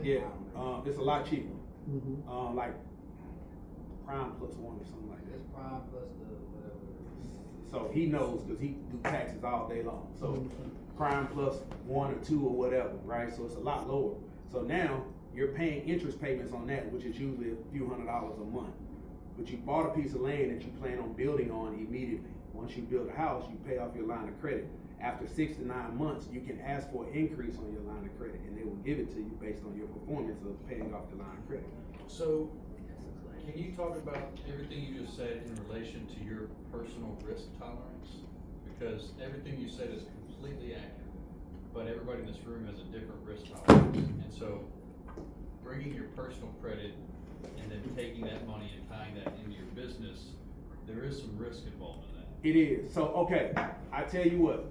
Yeah, it's a lot cheaper. Like Prime plus 1 or something like that. It's prime plus the whatever. So he knows because he do taxes all day long. So Prime plus 1 or 2 or whatever, right? So it's a lot lower. So now you're paying interest payments on that, which is usually a few $100s a month. But you bought a piece of land that you plan on building on immediately. Once you build a house, you pay off your line of credit. After 6 to 9 months, you can ask for an increase on your line of credit, and they will give it to you based on your performance of paying off the line of credit. So, can you talk about everything you just said in relation to your personal risk tolerance? Because everything you said is completely accurate, but everybody in this room has a different risk tolerance. And so, bringing your personal credit and then taking that money and tying that into your business, there is some risk involved in that. It is. So, okay, I tell you what,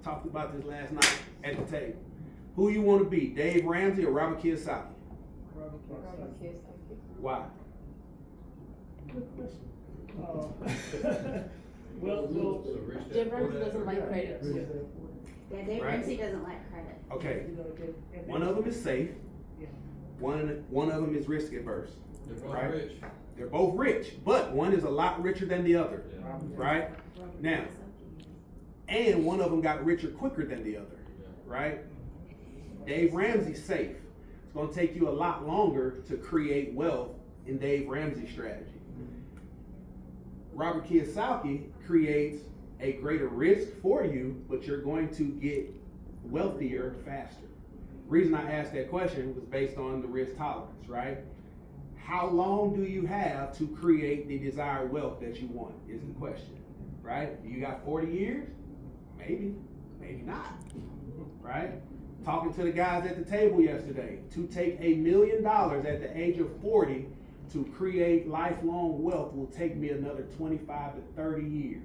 talked about this last night at the table. Who you want to be, Dave Ramsey or Robert Kiyosaki? Why? Good question. Well, Dave Ramsey doesn't like credit. Yeah, Dave Ramsey doesn't like credit. Okay. One of them is safe. One of them is risk adverse. They're both right? rich. They're both rich, but one is a lot richer than the other. Yeah. Right? Now, and one of them got richer quicker than the other. Right? Dave Ramsey's safe. It's going to take you a lot longer to create wealth in Dave Ramsey's strategy. Robert Kiyosaki creates a greater risk for you, but you're going to get wealthier faster. Reason I asked that question was based on the risk tolerance, right? How long do you have to create the desired wealth that you want is the question, right? You got 40 years? Maybe, maybe not, right? Talking to the guys at the table yesterday, to take $1 million at the age of 40 to create lifelong wealth will take me another 25 to 30 years.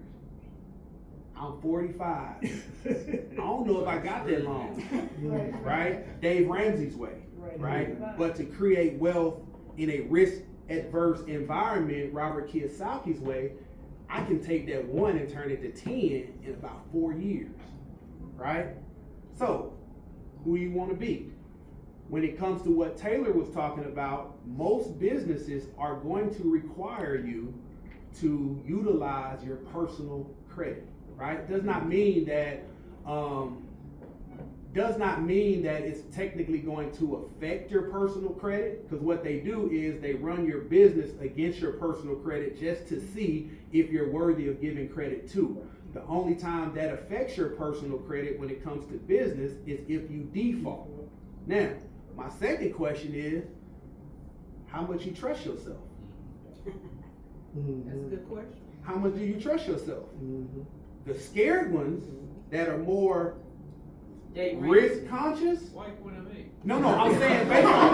I'm 45. I don't know if I got that long, right? Dave Ramsey's way, right? But to create wealth in a risk-adverse environment, Robert Kiyosaki's way, I can take that 1 and turn it to 10 in about 4 years, right? So, who you want to be? When it comes to what Taylor was talking about, most businesses are going to require you to utilize your personal credit, right? Does not mean that it's technically going to affect your personal credit, because what they do is they run your business against your personal credit just to see if you're worthy of giving credit to. The only time that affects your personal credit when it comes to business is if you default. Now, my second question is, how much you trust yourself? That's a good question. How much do you trust yourself? The scared ones that are more risk conscious. Why you pointing at me? No, I'm saying based on.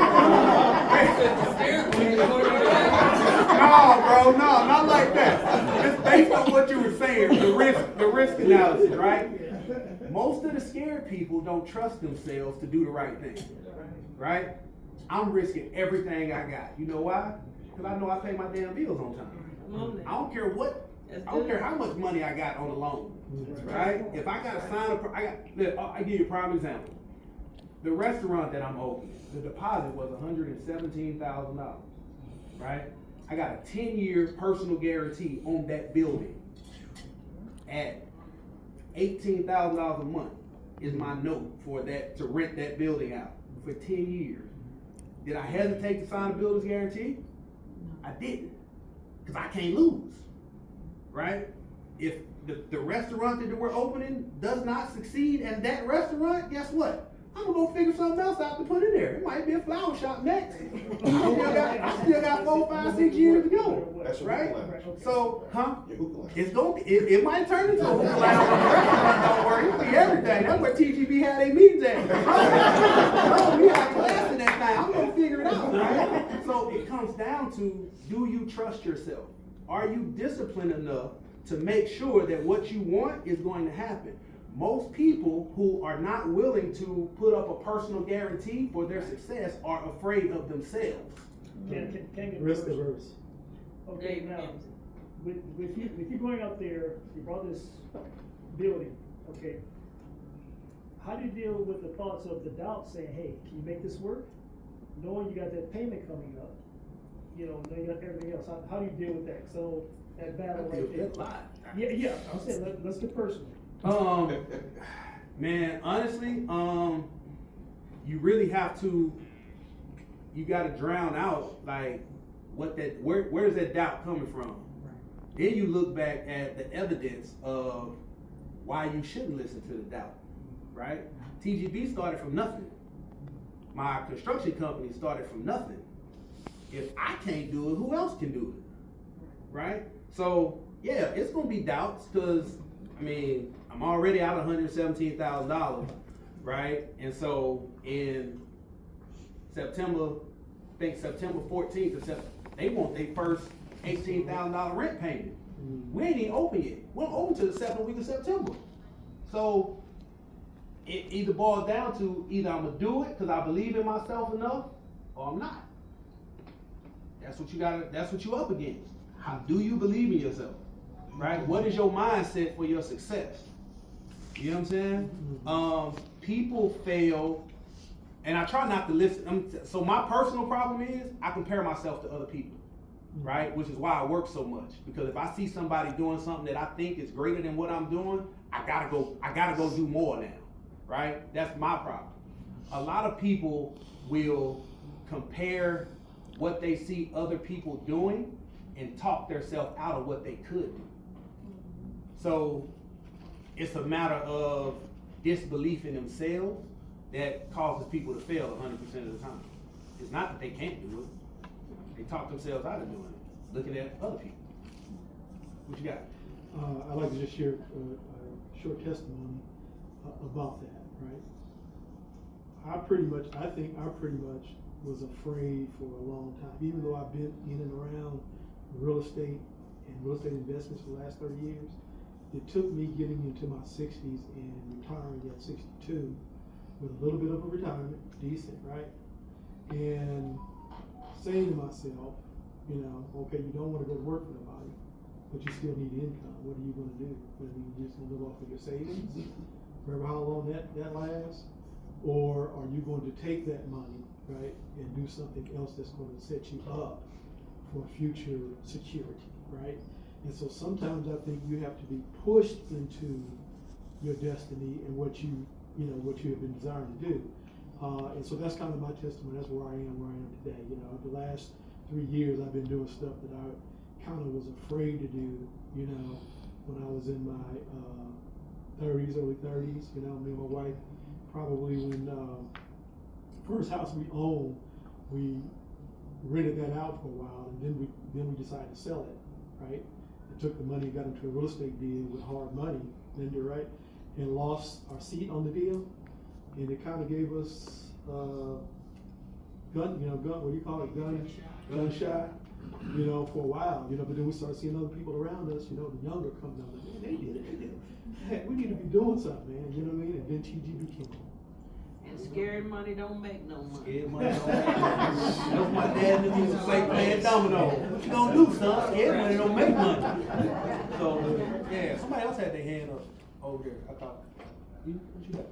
No, bro, no, not like that. Just based on what you were saying, the risk analysis, right? Most of the scared people don't trust themselves to do the right thing, right? I'm risking everything I got. You know why? Because I know I pay my damn bills on time. I don't care what. I don't care how much money I got on the loan, right? If I got to sign up, I give you a prime example. The restaurant that I'm opening, the deposit was $117,000, right? I got a 10-year personal guarantee on that building at $18,000 a month is my note for that, to rent that building out for 10 years. Did I hesitate to sign a builder's guarantee? I didn't, because I can't lose, right? If the restaurant that we're opening does not succeed as that restaurant, guess what? I'm gonna go figure something else out to put in there. It might be a flower shop next. I still got 4, 5, 6 years to go. That's your Right? hookah lounge. So, Your hookah lounge. it's gonna be, it might turn into a hookah lounge. Don't worry, it'll be everything. That's where TGB had their meetings at. Oh, we have class in that thing. I'm gonna figure it out, right? So it comes down to, do you trust yourself? Are you disciplined enough to make sure that what you want is going to happen? Most people who are not willing to put up a personal guarantee for their success are afraid of themselves. Can't get Risk nervous. averse. Okay, now, with you going out there, you brought this building, okay. How do you deal with the thoughts of the doubt saying, hey, can you make this work? Knowing you got that payment coming up, you know, then you got everything else. How do you deal with that? So, that battle right there. Yeah, I'm saying, let's get personal. Man, honestly, you really have to, you gotta drown out, like, where's that doubt coming from? Then you look back at the evidence of why you shouldn't listen to the doubt, right? TGB started from nothing. My construction company started from nothing. If I can't do it, who else can do it, right? So, yeah, it's gonna be doubts, because, I mean, I'm already out $117,000, right? And so in September, I think September 14th, they want their first $18,000 rent payment. We ain't even open yet. We're open to the 7th week of September. So it either boils down to either I'm gonna do it because I believe in myself enough, or I'm not. That's what you up against. How do you believe in yourself? Right? What is your mindset for your success? You know what I'm saying? People fail, and I try not to listen. So my personal problem is I compare myself to other people, right? Which is why I work so much. Because if I see somebody doing something that I think is greater than what I'm doing, I gotta go do more now, right? That's my problem. A lot of people will compare what they see other people doing and talk themselves out of what they could do. So it's a matter of disbelief in themselves that causes people to fail 100% of the time. It's not that they can't do it. They talk themselves out of doing it, looking at other people. What you got? I'd like to just share a short testimony about that, right? I think I pretty much was afraid for a long time, even though I've been in and around real estate and real estate investments for the last 30 years. It took me getting into my 60s and retiring at 62 with a little bit of a retirement, decent, right? And saying to myself, you know, okay, you don't want to go to work for nobody, but you still need income. What are you going to do? Whether you're just going to live off of your savings, remember how long that lasts? Or are you going to take that money, right, and do something else that's going to set you up for future security, right? And so sometimes I think you have to be pushed into your destiny and what you have been desiring to do. And so that's kind of my testimony. That's where I am today. You know, the last 3 years I've been doing stuff that I kind of was afraid to do, you know, when I was in my 30s, early 30s. You know, me and my wife, probably when first house we owned, we rented that out for a while, and then we decided to sell it, right? And took the money, got into a real estate deal with hard money, lender, right? And lost our seat on the deal, and it kind of gave us gun, what do you call it, gun shy, you know, for a while, you know. But then we started seeing other people around us, you know, the younger coming up, like, man, they did it. Heck, we need to be doing something, man. You know what I mean? And then TGB came on. And scared money don't make no money. Scared money don't make no money. That's my dad used to say, playing domino. What you gonna do, son? Scared money don't make money. So, yeah, somebody else had their hand up over there. I thought, what you got?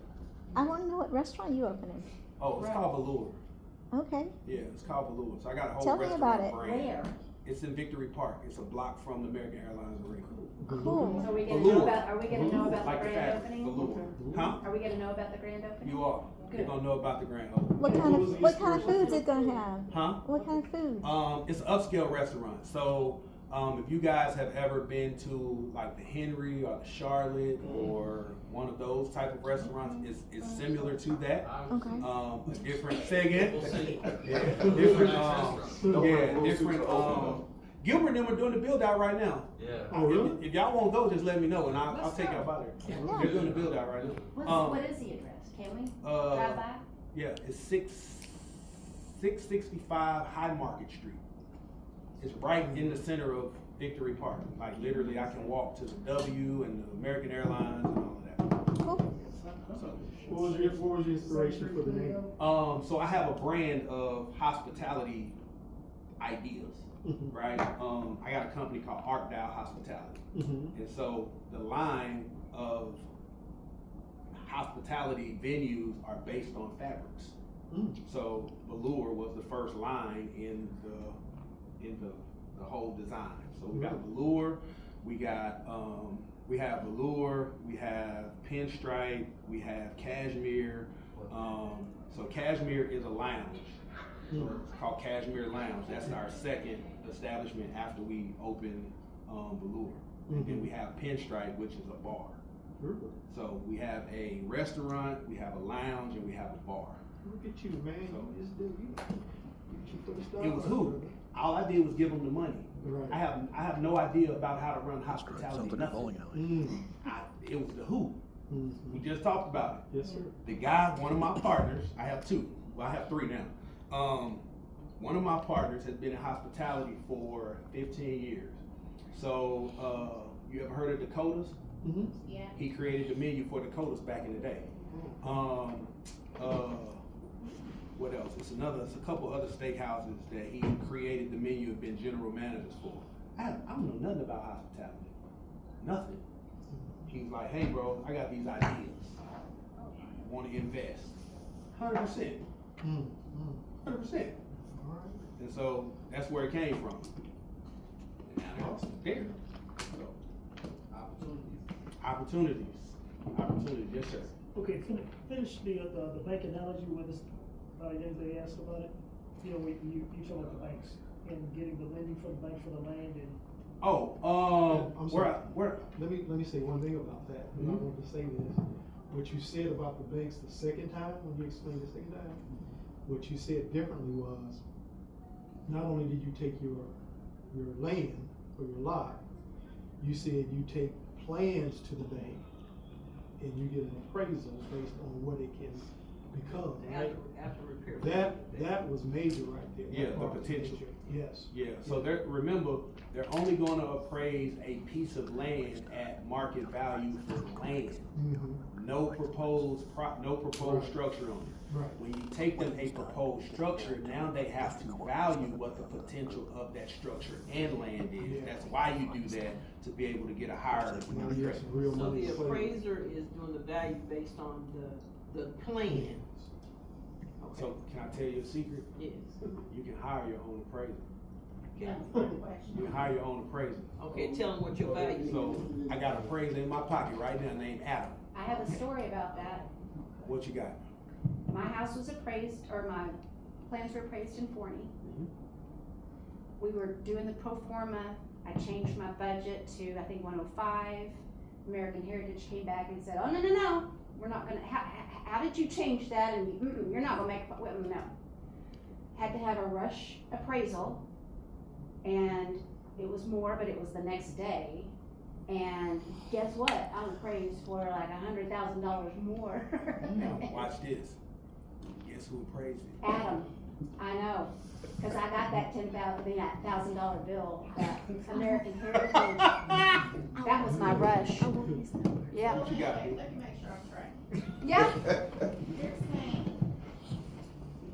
I want to know what restaurant you opening. Oh, it's called Velour. Okay. Yeah, it's called Velour. So I got a whole Tell me restaurant about it. brand. Where? It's in Victory Park. It's a block from the American Airlines arena. Cool. Are we gonna Velour. know about Like the the grand fabric. opening? Velour. Huh? Are we gonna know about the grand opening? You are. You're gonna know about the grand opening. What kind of foods it gonna have? Huh? What kind of food? It's an upscale restaurant. So If you guys have ever been to like the Henry or the Charlotte or one of those type of restaurants, it's similar to that. Okay. A different, say again? We'll see. Different, Gilbert and them are doing the build out right now. Yeah. Oh, really? If y'all won't go, just let me know and I'll take y'all by there. They're doing the build out right now. What is the address? Can we drive by? Yeah, it's 665 High Market Street. It's right in the center of Victory Park. Like literally I can walk to the W and the American Airlines and all of that. Cool. What was your inspiration for the name? So I have a brand of hospitality ideas, right? I got a company called Art Dial Hospitality. And so the line of hospitality venues are based on fabrics. So velour was the first line in the whole design. So we got velour, we have velour, we have pinstripe, we have cashmere. So cashmere is a lounge. So it's called Cashmere Lounge. That's our second establishment after we opened velour. And then we have pinstripe, which is a bar. So we have a restaurant, we have a lounge, and we have a bar. Look at you, man. It was who? All I did was give them the money. Right. I have no idea about how to run hospitality. Nothing. It was the who. We just talked about it. Yes, sir. The guy, one of my partners, I have two. Well, I have three now. One of my partners has been in hospitality for 15 years. So, you ever heard of Dakotas? Yeah. He created the menu for Dakotas back in the day. What else? It's a couple other steakhouses that he created the menu and been general managers for. I don't know nothing about hospitality. Nothing. He's like, hey bro, I got these ideas. You want to invest? 100%. 100%. And so that's where it came from. And now it's there. So, opportunities, yes sir. Okay, finish the bank analogy with this, young lady asked about it. You know, you talk about the banks and getting the lending from the bank for the land and. I'm sorry. Let me say one thing about that. I wanted to say this. What you said about the banks the second time, when you explained the second time, what you said differently was, not only did you take your land or your lot, you said you take plans to the bank and you get an appraisal based on what it can become, right? After repair. That was major right there. Yeah, That the part was potential. major. Yes. Yeah, so remember, they're only gonna appraise a piece of land at market value for the land. No proposed structure on it. Right. When you take them a proposed structure, now they have to value what the potential of that structure and land is. That's why you do that, to be able to get a higher. So the appraiser is doing the value based on the plan. So can I tell you a secret? Yes. You can hire your own appraiser. Okay. You can hire your own appraiser. Okay, tell them what your value is. So I got an appraiser in my pocket right now named Adam. I have a story about that. What you got? My house was appraised, or my plans were appraised in Forney. We were doing the pro forma. I changed my budget to, I think, 105. American Heritage came back and said, oh, no, we're not gonna, how did you change that? And you're not gonna make, well, no. Had to have a rush appraisal, and it was more, but it was the next day. And guess what? I'm appraised for like $100,000 more. Watch this. Guess who appraised it? Adam, I know, cause I got that $10,000 bill, that American Heritage. That was my rush. Yeah. What you got? Let me make sure I'm correct. Yeah. You're saying you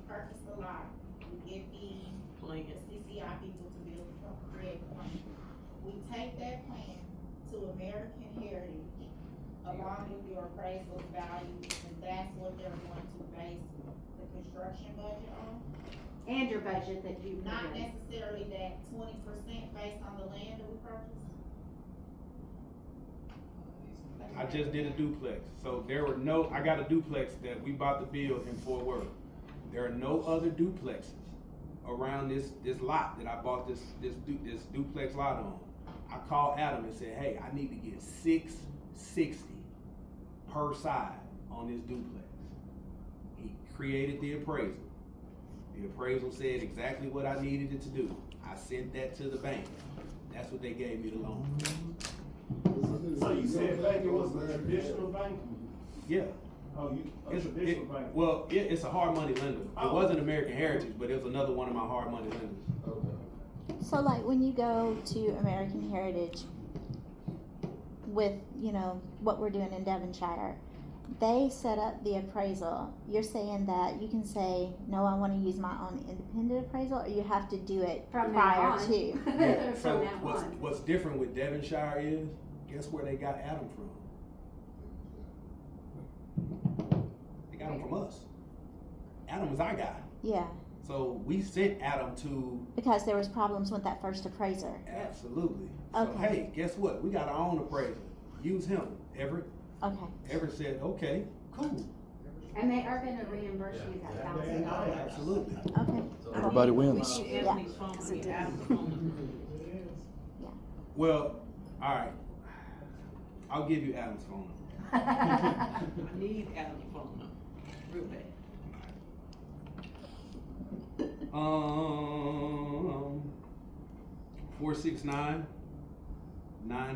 purchase the lot, you get the CCI people to build, create a plan. We take that plan to American Heritage along with your appraisal value, and that's what they're going to base the construction budget on. And your budget that you. Not necessarily that 20% based on the land that we purchased. I just did a duplex. So I got a duplex that we bought to build in Fort Worth. There are no other duplexes around this lot that I bought this duplex lot on. I called Adam and said, hey, I need to get $660 per side on this duplex. He created the appraisal. The appraisal said exactly what I needed it to do. I sent that to the bank. That's what they gave me the loan. So you said bank, it was a traditional bank? Yeah. Oh, traditional bank? Well, it's a hard money lender. It wasn't American Heritage, but it was another one of my hard money lenders. Okay. So like when you go to American Heritage with, you know, what we're doing in Devonshire, they set up the appraisal. You're saying that you can say, no, I want to use my own independent appraisal, or you have to do it From prior now on. to? Yeah. From So now on. what's different with Devonshire is, guess where they got Adam from? They got him from us. Adam was our guy. Yeah, So we sent Adam to, because there was problems with that first appraiser. absolutely. So Okay. hey, guess what? We got our own appraiser. Use him. Everett Okay. said, okay, cool. And they are gonna reimburse you that $1,000. Absolutely. Okay. Everybody wins. We need Anthony's phone, we need Adam's phone number. Well, all right. I'll give you Adam's phone number. I need Adam's phone number, real bad.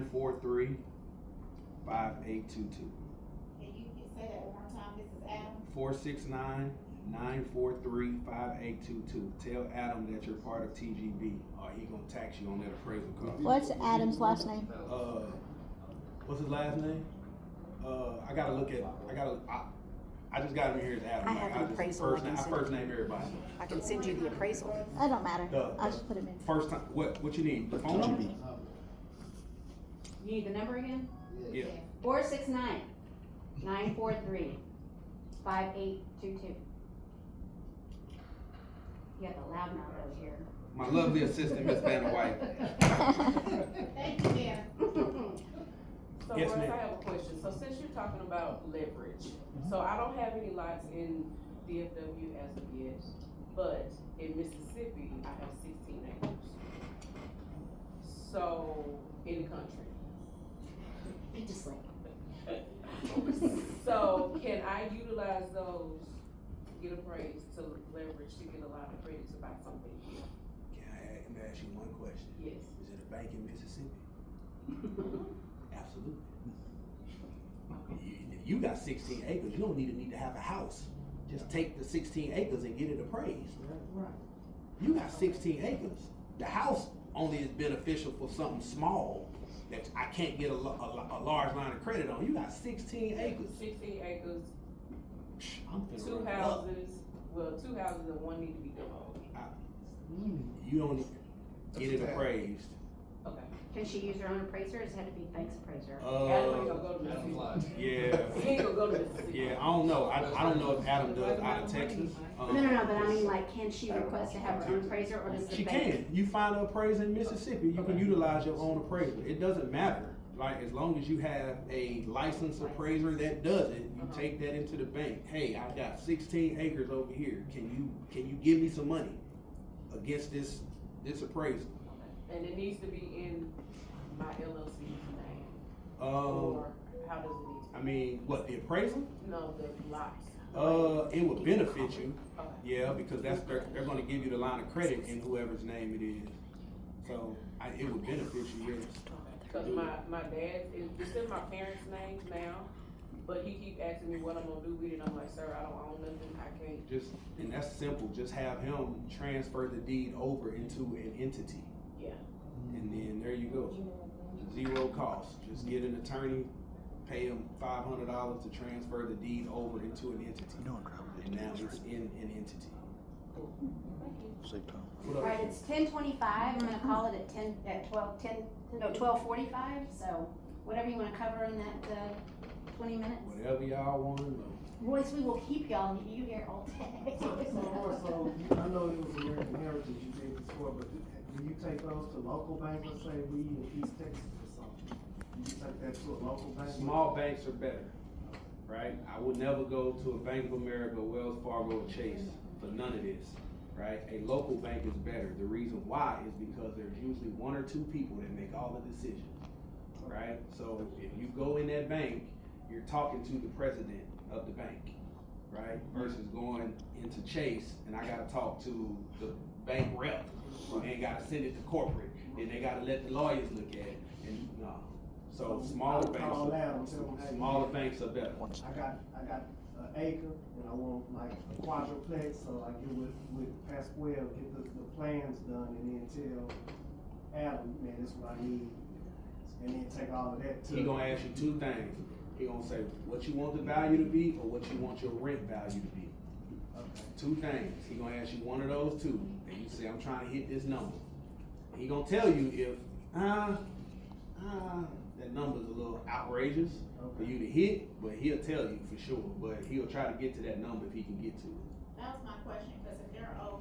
469-943-5822. Can you say that one more time? This is Adam. 469-943-5822. Tell Adam that you're part of TGB, or he gonna tax you on that appraisal cost. What's Adam's last name? What's his last name? I gotta look at. I just got him here as Adam. I have an appraisal. I first name everybody. I can send you the appraisal. That don't matter. I'll just put him in. First time. What you need? The phone number? You need the number again? Yeah. 469-943-5822. You got the loud mouth over here. My lovely assistant, Miss Vanna White. Thank you, ma'am. So Yes, Russ, ma'am. I have a question. So since you're talking about leverage, so I don't have any lots in DFW as of yet, but in Mississippi, I have 16 acres. So, in the country. Just like. So can I utilize those to get appraised, to leverage, to get a lot of credit to buy something here? Can I ask you one question? Yes. Is it a bank in Mississippi? Absolutely. You got 16 acres. You don't need to have a house. Just take the 16 acres and get it appraised. Right. You got 16 acres. The house only is beneficial for something small that I can't get a large line of credit on. You got 16 acres. 16 acres, I'm finna two run it up. houses, well, 2 houses and one need to be demolished. You don't need get it appraised. Okay. Can she use her own appraiser, or does it have to be bank's appraiser? Adam ain't gonna go to Mississippi. Yeah. He ain't gonna go to Mississippi. Yeah, I don't know. I don't know if Adam does out of Texas. No, but I mean, like, can she request to have her own appraiser, or does the She bank? can. You find an appraiser in Mississippi, you can utilize your own appraiser. It doesn't matter. Like, as long as you have a licensed appraiser that does it, you take that into the bank. Hey, I got 16 acres over here. Can you give me some money against this appraisal? And it needs to be in my LLC's name. Or how does it need to be? I mean, what, the appraisal? No, the lots. It would benefit you. Okay. Yeah, because they're gonna give you the line of credit in whoever's name it is. So, it would benefit you, yes. Cause my dad it's in my parents' names now, but he keep asking me what I'm gonna do with it. I'm like, sir, I don't own nothing. I can't. And that's simple. Just have him transfer the deed over into an entity. Yeah. And then there you go. Zero cost. Just get an attorney, pay him $500 to transfer the deed over into an entity. And now it's in an entity. Save time. What up? Alright, it's 10:25, I'm gonna call it at 12:45, so whatever you wanna cover in that, 20 minutes. Whatever y'all wanna know. Royce, we will keep y'all, you here all day. So I know it was American Heritage you did before, but do you take those to local banks? Let's say we in East Texas or something. Do you take that to a local bank? Small banks are better, right? I would never go to a Bank of America, Wells Fargo, or Chase for none of this, right? A local bank is better. The reason why is because there's usually one or two people that make all the decisions, right? So if you go in that bank, you're talking to the president of the bank, right? Versus going into Chase and I gotta talk to the bank rep and gotta send it to corporate and they gotta let the lawyers look at it and no. So smaller banks are better. I got an acre and I want like a quadruplex, so I get with Pasquale, get the plans done and then tell Adam, man, this is what I need. And then take all of that to. He gonna ask you two things. He gonna say what you want the value to be or what you want your rent value to be. Okay. Two things. He gonna ask you one of those two. And you say, I'm trying to hit this number. He gonna tell you if that number's a little outrageous for you to hit, but he'll tell you for sure. But he'll try to get to that number if he can get to it. That was my question, because if there are old